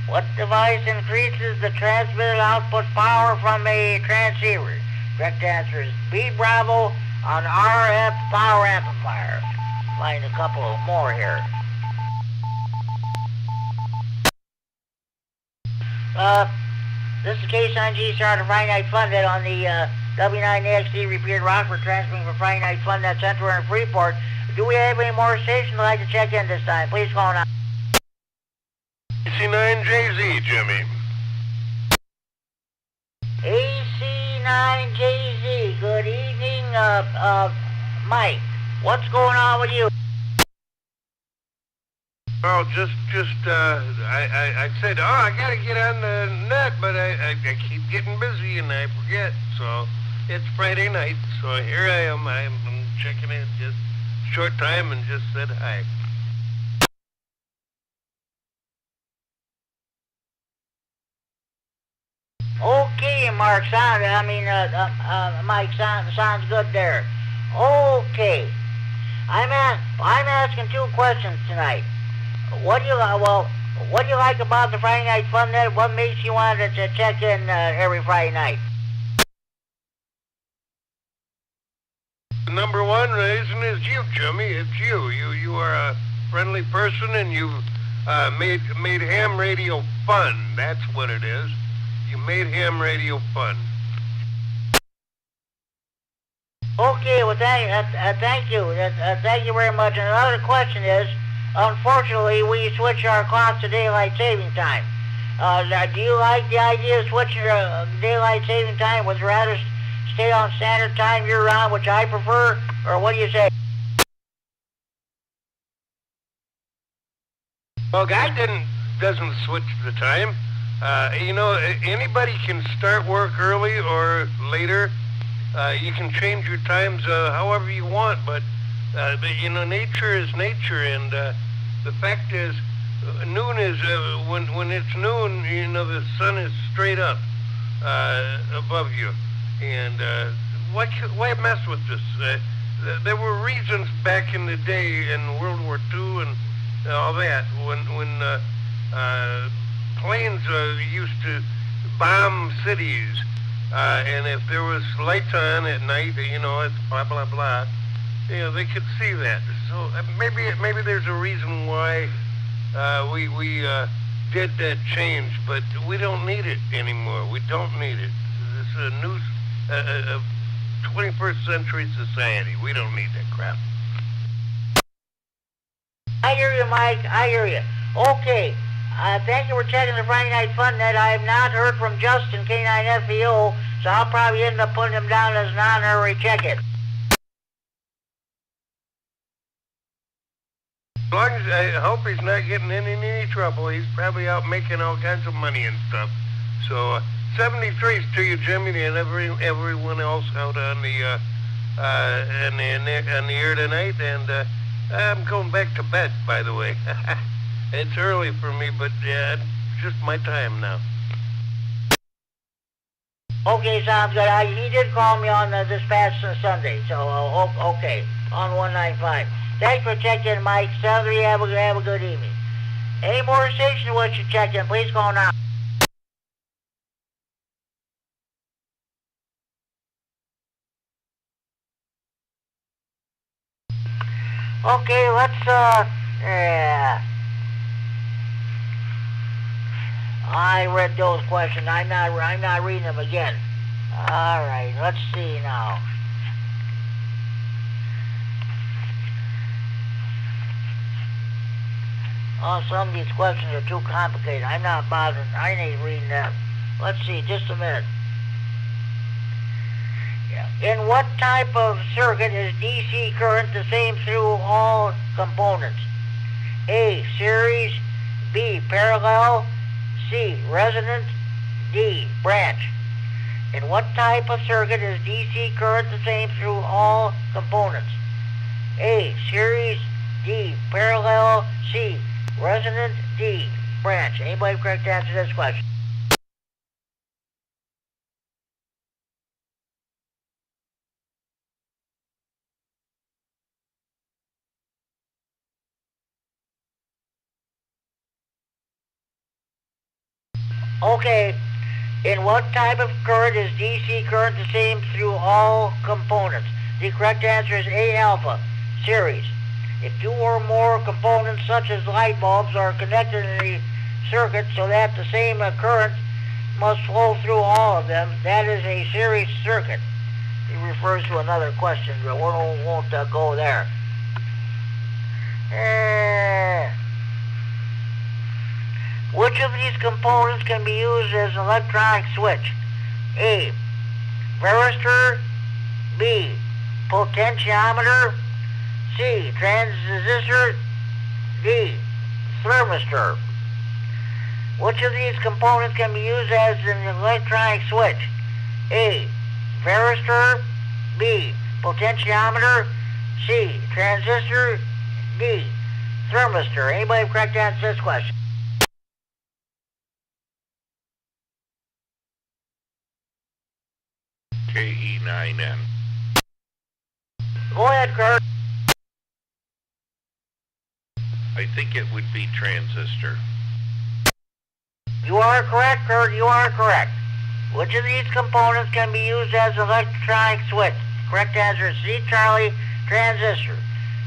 What device increases the transmitted output power from a transceiver? Correct answer is B, Bravo, on RF power amplifier. Find a couple more here. This is K-Sun-G Starter Friday Night Fun Day on the W9AXD repeated Rockford, transmitting for Friday Night Fun Net Center in Freeport. Do we have any more stations that'd like to check in this time? Please call now. AC9JZ, Jimmy. AC9JZ, good evening, Mike. What's going on with you? Oh, I said, I gotta get on the net, but I keep getting busy and I forget. So it's Friday night, so here I am. I'm checking in just short time and just said hi. Okay, Mark, Mike, sounds good there. Okay. I'm asking two questions tonight. What do you like about the Friday Night Fun Net? What makes you want to check in every Friday night? Number one reason is you, Jimmy. It's you. You are a friendly person, and you've made ham radio fun. That's what it is. You made ham radio fun. Okay, well, thank you. Thank you very much. And another question is, unfortunately, we switch our clocks to daylight saving time. Do you like the idea of switching to daylight saving time? Would you rather stay on standard time year-round, which I prefer, or what do you say? Well, God doesn't switch the time. Anybody can start work early or later. You can change your times however you want, but nature is nature, and the fact is, noon is when it's noon. The sun is straight up above you, and why mess with this? There were reasons back in the day in World War II and all that when planes used to bomb cities, and if there was lights on at night, it's blah blah blah. They could see that. So maybe there's a reason why we did that change, but we don't need it anymore. We don't need it. This is a new 21st century society. We don't need that crap. I hear you, Mike. I hear you. Okay. Thank you for checking the Friday Night Fun Net. I have not heard from Justin, K9FEO, so I'll probably end up putting him down as an honorary check-in. As long as I hope he's not getting in any trouble. He's probably out making all kinds of money and stuff. So 73's to you, Jimmy, and everyone else out on the air tonight. And I'm going back to bed, by the way. It's early for me, but it's just my time now. Okay, sounds good. He did call me on this past Sunday, so okay, on 195. Thanks for checking, Mike. Southern, have a good evening. Any more stations you want to check in, please call now. Okay, let's I read those questions. I'm not reading them again. All right, let's see now. Oh, some of these questions are too complicated. I'm not bothering. I ain't reading them. Let's see, just a minute. In what type of circuit is DC current the same through all components? A, series. B, parallel. C, resonant. D, branch. In what type of circuit is DC current the same through all components? A, series. D, parallel. C, resonant. D, branch. Anybody correct to answer this question? Okay, in what type of current is DC current the same through all components? The correct answer is A, alpha, series. If two or more components such as light bulbs are connected in the circuit so that the same current must flow through all of them, that is a series circuit. He refers to another question, but we won't go there. Which of these components can be used as an electronic switch? A, varistor. B, potentiometer. C, transistor. D, thermistor. Which of these components can be used as an electronic switch? A, varistor. B, potentiometer. C, transistor. D, thermistor. Anybody correct to answer this question? KE9N. Go ahead, Kurt. I think it would be transistor. You are correct, Kurt. You are correct. Which of these components can be used as an electronic switch? Correct answer is C, Charlie, transistor.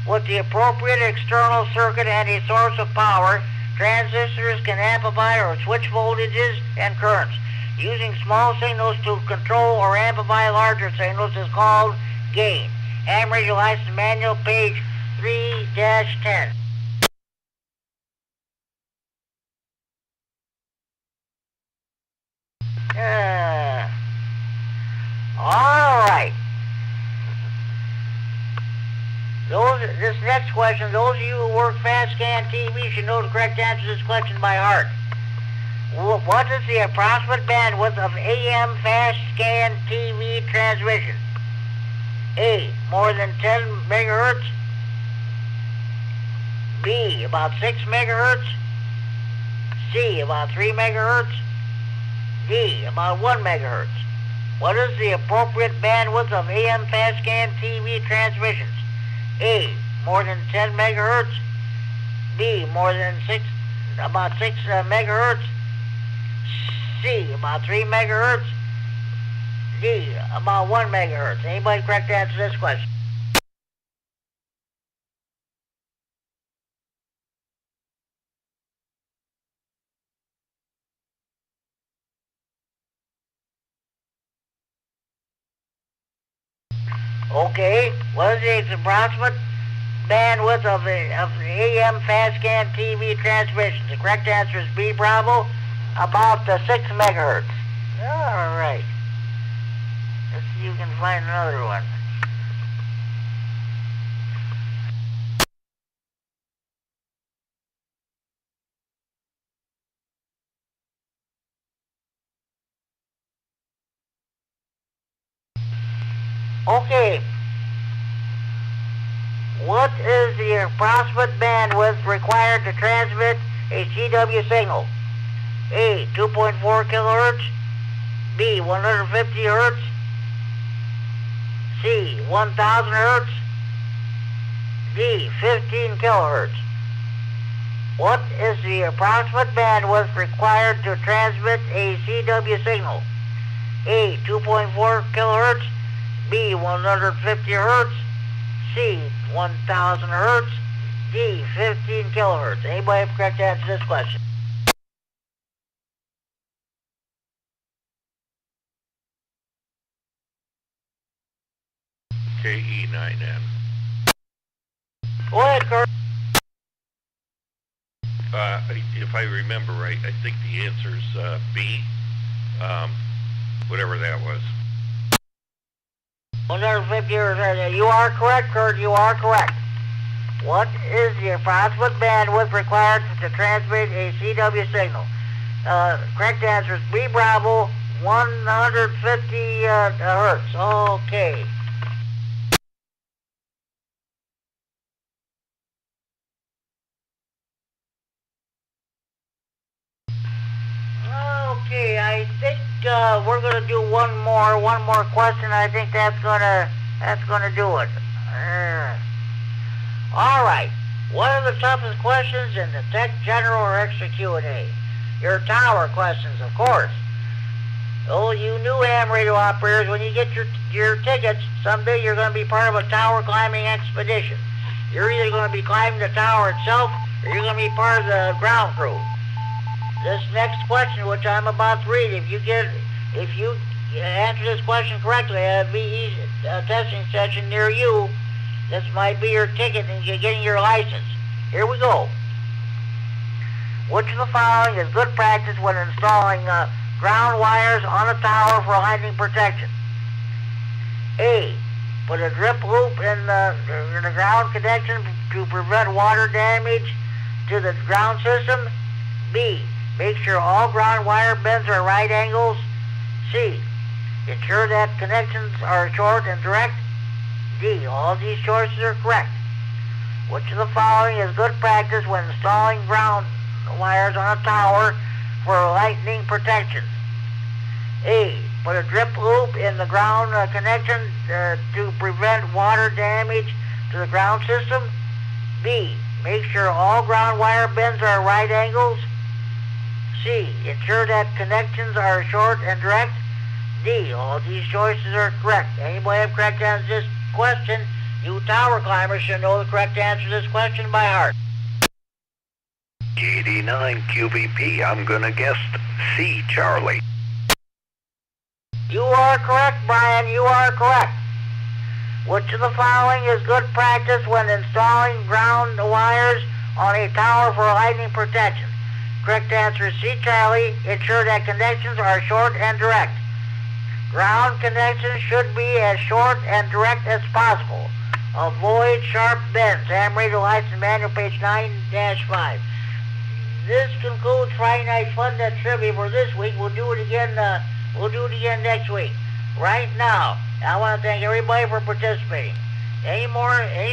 With the appropriate external circuit and a source of power, transistors can amplify or switch voltages and currents. Using small signals to control or amplify larger signals is called gain. Hammer your license manual, page 3-10. All right. This next question, those of you who work fast scan TV should know the correct answer to this question by heart. What is the approximate bandwidth of AM fast scan TV transmission? A, more than 10 megahertz. B, about 6 megahertz. C, about 3 megahertz. D, about 1 megahertz. What is the appropriate bandwidth of AM fast scan TV transmissions? A, more than 10 megahertz. B, more than about 6 megahertz. C, about 3 megahertz. D, about 1 megahertz. Anybody correct to answer this question? Okay, what is the approximate bandwidth of the AM fast scan TV transmission? The correct answer is B, Bravo, about 6 megahertz. All right. Let's see if you can find another one. Okay. What is the approximate bandwidth required to transmit a CW signal? A, 2.4 kilohertz. B, 150 hertz. C, 1000 hertz. D, 15 kilohertz. What is the approximate bandwidth required to transmit a CW signal? A, 2.4 kilohertz. B, 150 hertz. C, 1000 hertz. D, 15 kilohertz. Anybody have correct answer to this question? KE9N. Go ahead, Kurt. If I remember right, I think the answer is B, whatever that was. 150 hertz. You are correct, Kurt. You are correct. What is the approximate bandwidth required to transmit a CW signal? Correct answer is B, Bravo, 150 hertz. Okay. Okay, I think we're gonna do one more question. I think that's gonna do it. All right. What are the toughest questions in the Tech General or Extra Q&A? Your tower questions, of course. Oh, you new ham radio operators, when you get your tickets, someday you're going to be part of a tower climbing expedition. You're either going to be climbing the tower itself, or you're going to be part of the ground crew. This next question, which I'm about to read, if you answer this question correctly at a VE testing session near you, this might be your ticket and you're getting your license. Here we go. Which of the following is good practice when installing ground wires on a tower for lightning protection? A, put a drip loop in the ground connection to prevent water damage to the ground system. B, make sure all ground wire bends are right angles. C, ensure that connections are short and direct. D, all these choices are correct. Which of the following is good practice when installing ground wires on a tower for lightning protection? A, put a drip loop in the ground connection to prevent water damage to the ground system. B, make sure all ground wire bends are right angles. C, ensure that connections are short and direct. D, all these choices are correct. Anybody have correct answer to this question? You tower climbers should know the correct answer to this question by heart. 89 QVP, I'm gonna guess C, Charlie. You are correct, Brian, you are correct. Which of the following is good practice when installing ground wires on a tower for lightning protection? Correct answer is C, Charlie. Ensure that connections are short and direct. Ground connections should be as short and direct as possible. Avoid sharp bends. Ham Radio License Manual, page 9-5. This concludes Friday Night Fun Net Trivia for this week. We'll do it again. Next week. Right now, I want to thank everybody for participating. Any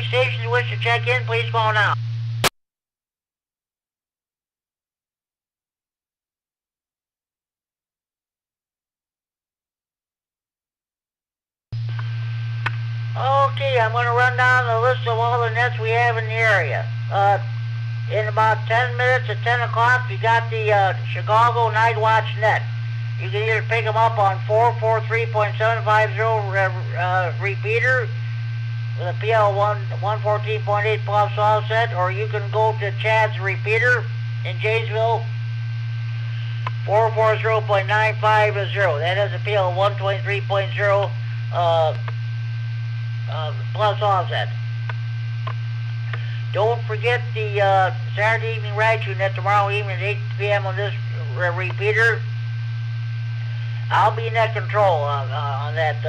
stations you wish to check in, please call now. Okay, I'm going to run down the list of all the nets we have in the area. In about 10 minutes at 10 o'clock, we got the Chicago Night Watch net. You can either pick them up on 443.750 repeater with a PL 114.8 pulse offset, or you can go to Chad's repeater in Janesville, 440.950. That is a PL 123.0 plus offset. Don't forget the Saturday evening Raichu net tomorrow evening at 8 p.m. on this repeater. I'll be in net control on that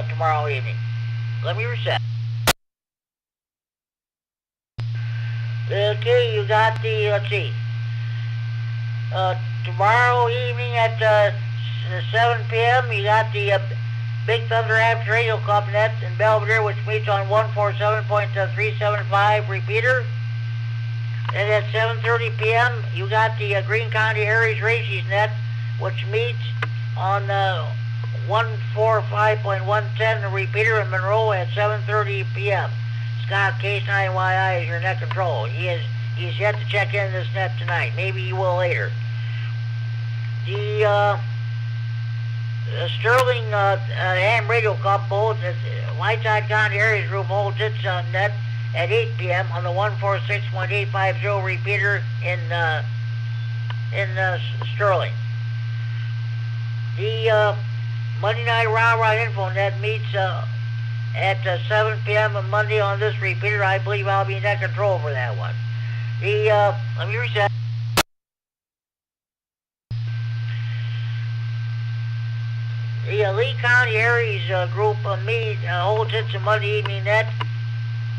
tomorrow evening. Let me reset. Okay, you got the, let's see. Tomorrow evening at 7 p.m. you got the Big Thunder Apps Radio Club net in Belvedere, which meets on 147.375 repeater. And at 7:30 p.m. you got the Green County Aries Races net, which meets on 145.110 repeater in Monroe at 7:30 p.m. Scott Case 9YI is your net control. He's yet to check in this net tonight. Maybe he will later. The Sterling Ham Radio Club holds Whiteside County Aries Group holds its net at 8 p.m. on the 146.850 repeater in Sterling. The Monday Night Rah-Rah Info net meets at 7 p.m. on Monday on this repeater. I believe I'll be in net control for that one. Let me reset. The Lee County Aries group holds its Monday evening net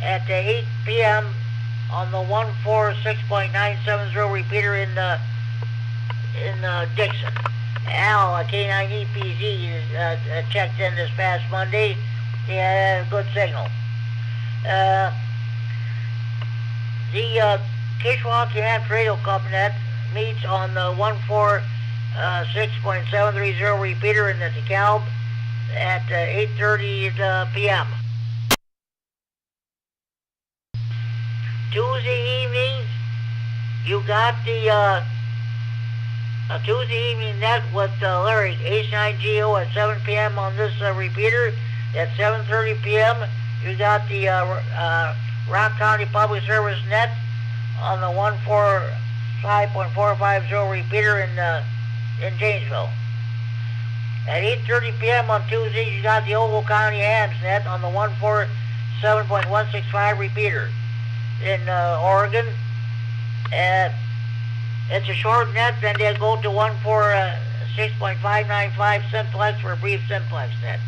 at 8 p.m. on the 146.970 repeater in Dixon. Al, K9EPZ, checked in this past Monday. He had a good signal. The Kishwaukee Amps Radio Club net meets on the 146.730 repeater in the DeKalb at 8:30 p.m. Tuesday evening, you got the Tuesday evening net with Larry, H9GO at 7 p.m. on this repeater. At 7:30 p.m., you got the Rock County Public Service net on the 145.450 repeater in Janesville. At 8:30 p.m. on Tuesday, you got the Ogle County Hams net on the 147.165 repeater in Oregon. It's a short net, then they'll go to 146.595 simplex for a brief simplex net.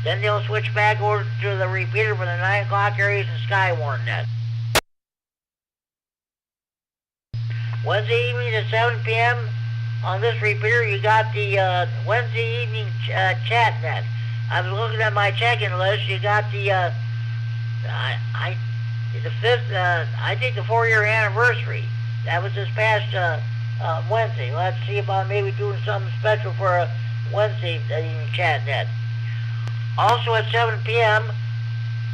Then they'll switch back over to the repeater for the 9 o'clock areas and Skywarn net. Wednesday evening at 7 p.m. on this repeater, you got the Wednesday evening chat net. I was looking at my check-in list. You got the I think the 4-year anniversary. That was this past Wednesday. Let's see about maybe doing something special for a Wednesday evening chat net. Also at 7 p.m.,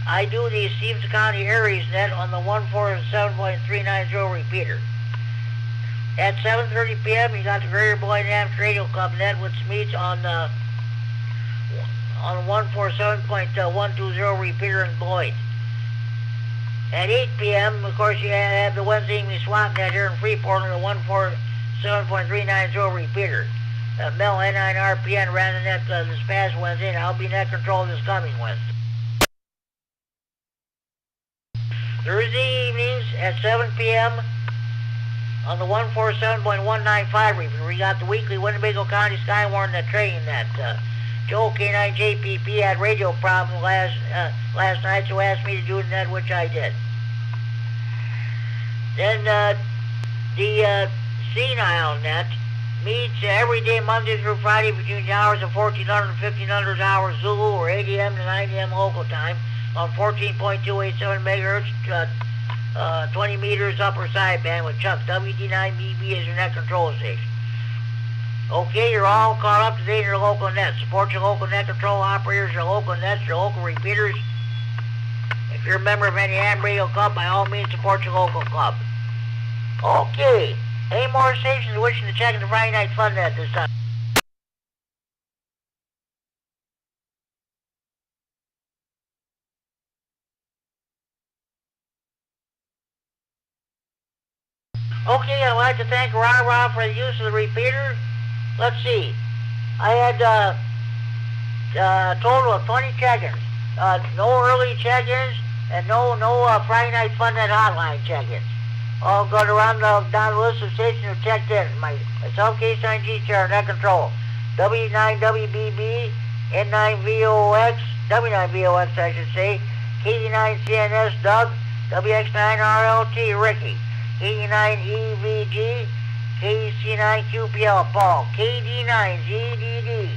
I do the Stevens County Aries net on the 147.390 repeater. At 7:30 p.m., you got the Greater Boyd Amps Radio Club net, which meets on 147.120 repeater in Boyd. At 8 p.m., of course, you have the Wednesday evening swap net here in Freeport on the 147.390 repeater. Mel N9RPN ran the net this past Wednesday, and I'll be net control this coming Wednesday. Thursday evenings at 7 p.m. on the 147.195 repeater, we got the weekly Winnebago County Skywarn net train net. Joe K9JPP had radio problems last night, so asked me to do the net, which I did. Then the Senile net meets every day Monday through Friday between the hours of 1400 and 1500 hours Zulu, or 8 a.m. to 9 a.m. local time on 14.287 megahertz, 20 meters upper sideband with Chuck WD9BB as your net control station. Okay, you're all caught up to date in your local net. Support your local net control operators, your local nets, your local repeaters. If you're a member of any ham radio club, by all means support your local club. Okay. Any more stations wishing to check in the Friday Night Fun at this time? Okay, I'd like to thank Ra for the use of the repeater. Let's see. I had a total of 20 check-ins. No early check-ins and no Friday Night Fun Net hotline check-ins. All going around down the list of stations who checked in. Myself, K9G Chair, Net Control. W9WBB, N9VOX, W9VOX I should say, KD9CNS Doug, WX9RLT Ricky, KD9EVG, KC9QPL Paul, KD9ZDD.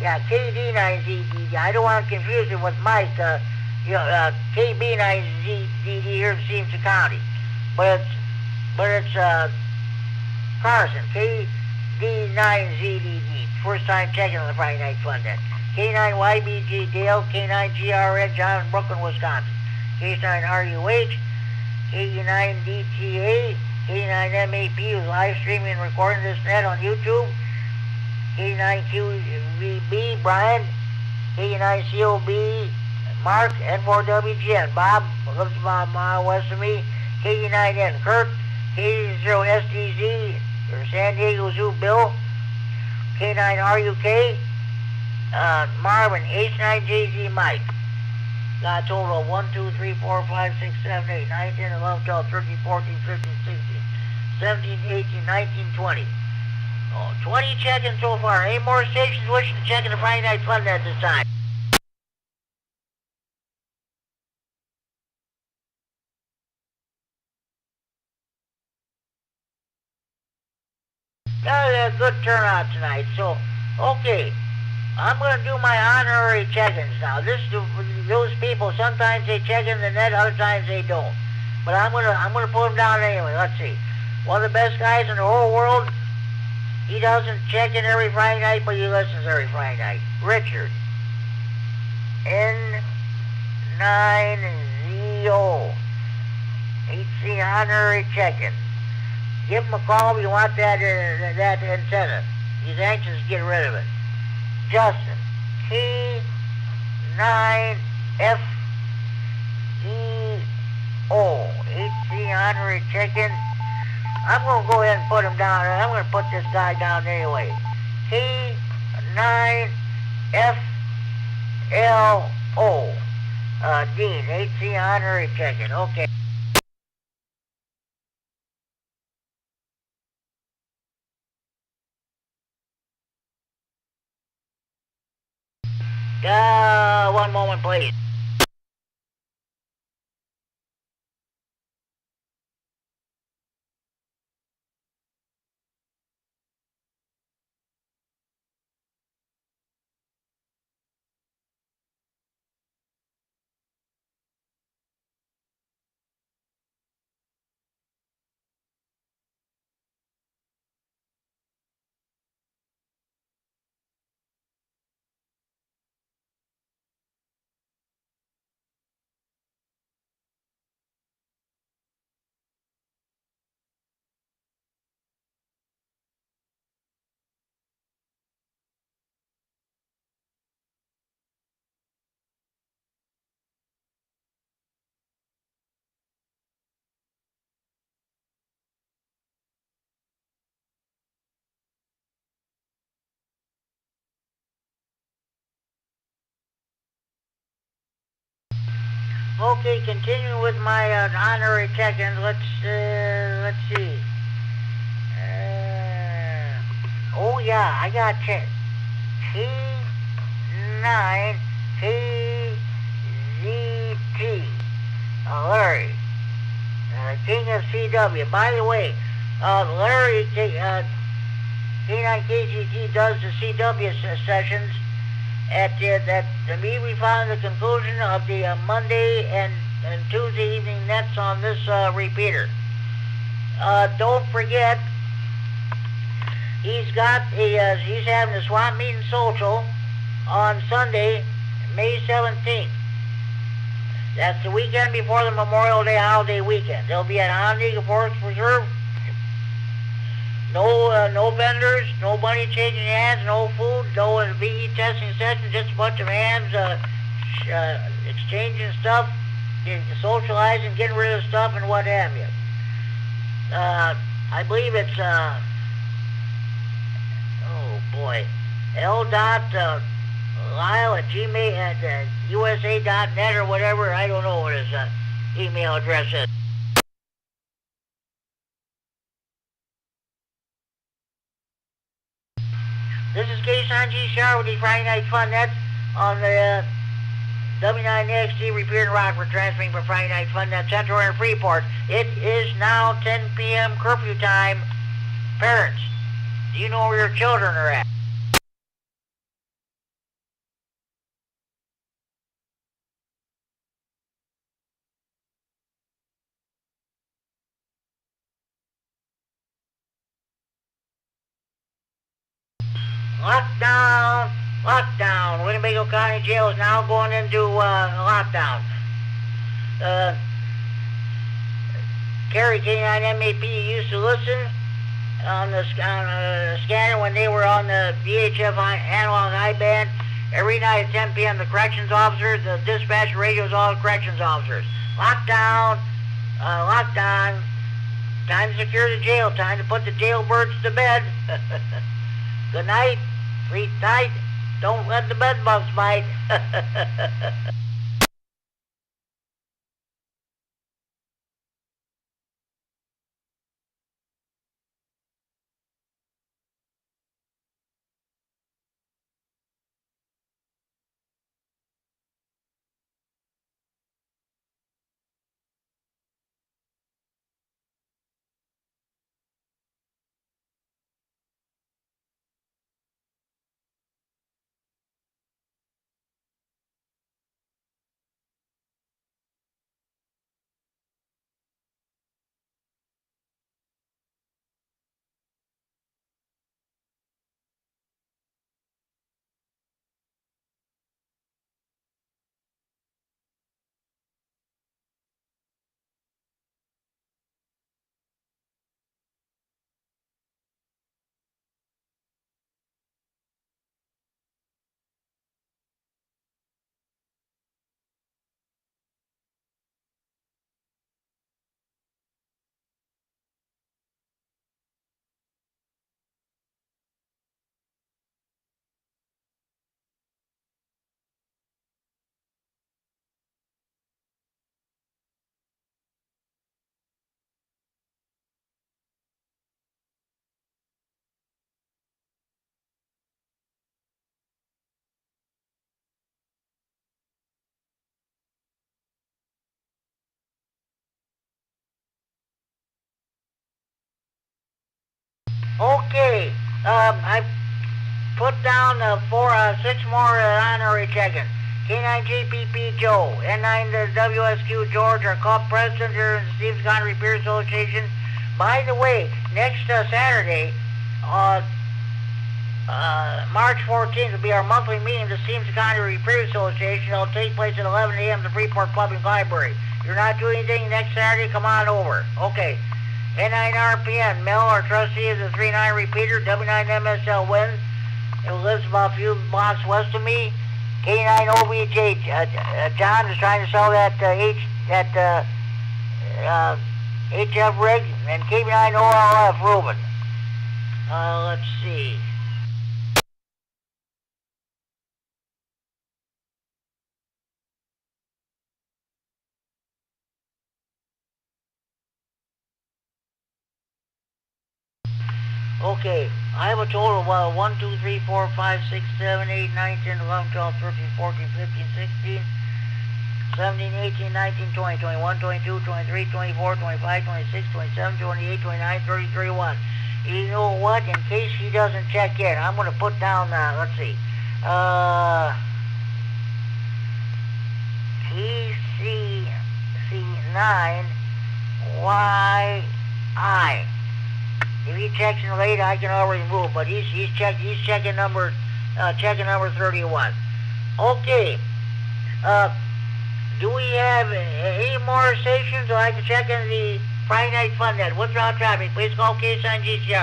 Yeah, KD9ZDD. I don't want to confuse it with Mike. KB9ZDD here in Stevenson County, but it's Carson. KD9ZDD. First time checking on the Friday Night Fun Net. K9YBG Dale, K9GRN John, Brooklyn, Wisconsin. K9RUH, K9DTA, K9MAP who's live streaming and recording this net on YouTube. K9QVB Brian, K9COB Mark, N4WGN Bob lives about a mile west of me. K9N Kurt, K0SDZ San Diego Zoo Bill, K9RUK Marvin, H9JZ Mike. Got a total of 1, 2, 3, 4, 5, 6, 7, 8, 9, 10, 11, 12, 13, 14, 15, 16, 17, 18, 19, 20. 20 check-ins so far. Any more stations wishing to check in the Friday Night Fun at this time? Got a good turnout tonight, so, okay. I'm going to do my honorary check-ins now. Those people, sometimes they check in the net, other times they don't. But I'm going to put them down anyway. Let's see. One of the best guys in the whole world, he doesn't check in every Friday night, but he listens every Friday night. Richard. N9ZO. HC honorary check-in. Give him a call if you want that incentive. He's anxious to get rid of it. Justin, K9FEO, HC honorary check-in. I'm going to go ahead and put him down. I'm going to put this guy down anyway. K9FLO, Dean, HC honorary check-in. Okay. One moment, please. Okay, continuing with my honorary check-in. Let's see. Oh yeah, I got check. T9KZT. Larry, King of CW. By the way, Larry, K9KZT does the CW sessions at immediately following the conclusion of the Monday and Tuesday evening nets on this repeater. Don't forget, he's having a swap meeting social on Sunday, May 17th. That's the weekend before the Memorial Day holiday weekend. They'll be at Onondaga Forest Preserve. No vendors, no money changing hands, no food, no VE testing session, just a bunch of hands exchanging stuff, socializing, getting rid of stuff, and what have you. I believe it's, oh boy, L.Lyle@USA.net or whatever. I don't know what his email address is. This is K-Son-G Shar with the Friday Night Fun. That's on the W9XT Repair in Rockford, transmitting for Friday Night Fun. That's Central and Freeport. It is now 10 p.m. curfew time. Parents, do you know where your children are at? Lockdown, lockdown. Winnebago County Jail is now going into lockdown. Kerry K9 MAP used to listen on the scanner when they were on the VHF analog I-band. Every night at 10 p.m. the corrections officers, the dispatch radios, all the corrections officers. Lockdown, lockdown. Time to secure the jail. Time to put the jailbirds to bed. Good night. Sleep tight. Don't let the bed bugs bite. Okay, I put down 6 more honorary check-ins. K9JPP Joe, N9 WSQ George, our club president here in the Stevens County Repair Association. By the way, next Saturday, March 14th will be our monthly meeting of the Stevens County Repair Association. It'll take place at 11 a.m. at the Freeport Public Library. If you're not doing anything next Saturday, come on over. Okay. N9RPN, Mel, our trustee, is a 3-9 repeater, W9MSL wins. It lives about a few blocks west of me. K9OBJ, John is trying to sell that HF rig, and K9OLF, Ruben. Let's see. Okay, I have a total of 1, 2, 3, 4, 5, 6, 7, 8, 9, 10, 11, 12, 13, 14, 15, 16, 17, 18, 19, 20, 21, 22, 23, 24, 25, 26, 27, 28, 29, 30, 31. You know what? In case he doesn't check in, I'm going to put down, let's see, TCC9YI. If he checks in late, I can already move, but he's checking number 31. Okay. do we have any more stations so I can check in the Friday Night Fun Net? What's wrong traffic? Please call K-Sign GCR.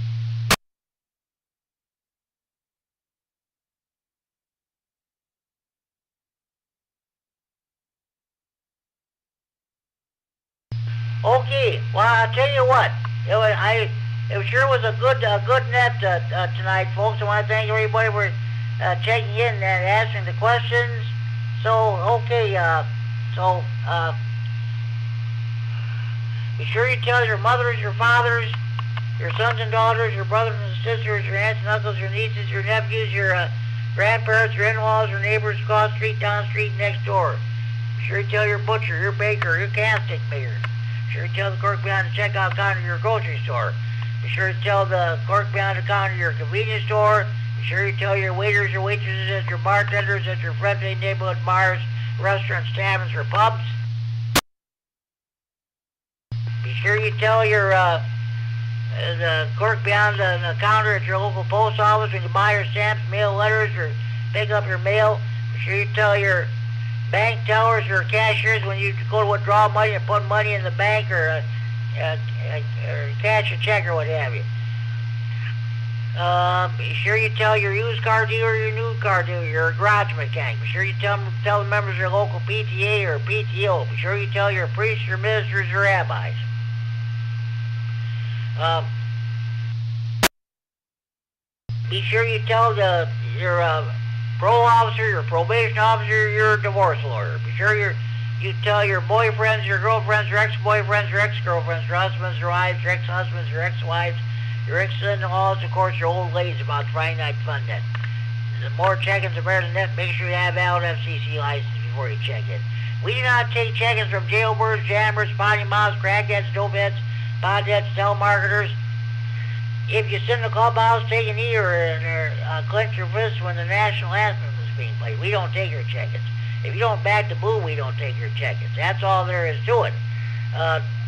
Okay, well, I'll tell you what. It sure was a good net tonight, folks. I want to thank everybody for checking in and answering the questions. So, okay, be sure you tell your mothers, your fathers, your sons and daughters, your brothers and sisters, your aunts and uncles, your nieces, your nephews, your grandparents, your in-laws, your neighbors across the street, down the street, next door. Be sure you tell your butcher, your baker, your candlestick maker. Be sure you tell the clerk behind the checkout counter of your grocery store. Be sure you tell the clerk behind the counter of your convenience store. Be sure you tell your waiters, your waitresses, at your bartenders, at your friendly neighborhood bars, restaurants, taverns, or pubs. Be sure you tell your the clerk behind the counter at your local post office when you buy your stamps, mail letters, or pick up your mail. Be sure you tell your bank tellers or cashiers when you go to withdraw money and put money in the bank or cash a check or what have you. Be sure you tell your used car dealer, your new car dealer, your garage mechanic. Be sure you tell the members of your local PTA or PTO. Be sure you tell your priests, your ministers, your rabbis. Be sure you tell your parole officer, your probation officer, your divorce lawyer. Be sure you tell your boyfriends, your girlfriends, your ex-boyfriends, your ex-girlfriends, your husbands, your wives, your ex-husbands, your ex-wives, your ex-in-laws, of course, your old ladies about Friday Night Fun Net. The more check-ins, the better the net. Make sure you have valid FCC license before you check in. We do not take check-ins from jailbirds, jammers, potty mouths, crackheads, dopeheads, podheads, telemarketers. If you sit in the clubhouse, take a knee or clench your fists when the national anthem is being played, we don't take your check-ins. If you don't back the boo, we don't take your check-ins. That's all there is to it.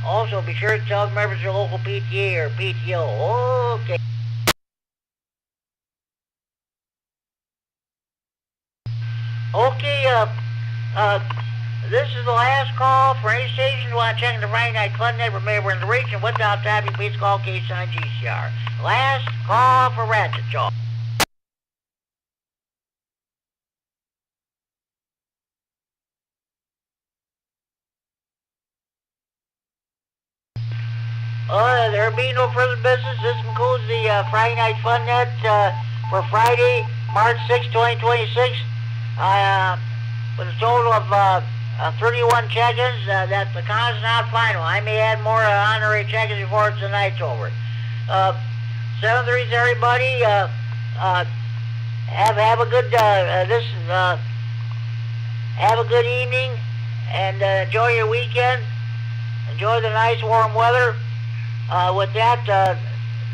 Also, be sure to tell the members of your local PTA or PTO. Okay. Okay, this is the last call for any station who want to check in the Friday Night Fun Net. Remember, we're in the region without traffic. Please call K-Sign GCR. Last call for Ratchet Jaw. There be no further business. This concludes the Friday Night Fun Net for Friday, March 6, 2026. With a total of 31 check-ins. That the count is not final. I may add more honorary check-ins before the night's over. 7-3s, everybody. Have a good have a good evening and enjoy your weekend. Enjoy the nice warm weather. With that,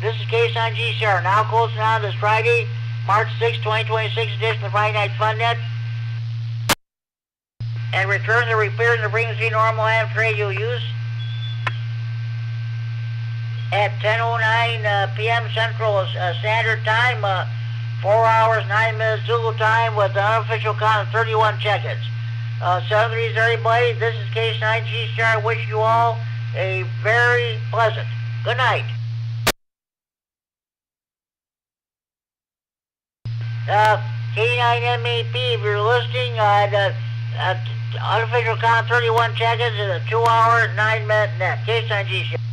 this is K-Sign GCR. Now closing on this Friday, March 6, 2026 edition of the Friday Night Fun Net. And return the repairs and frequency normal AM radio use at 10:09 p.m. Central Standard Time, 4 hours, 9 minutes Zulu time with an unofficial count of 31 check-ins. 7-3s, everybody. This is K-Sign GCR. I wish you all a very pleasant good night. K9MAP, if you're listening, unofficial count 31 check-ins in a 2 hour, 9 minute net. K-Sign GCR.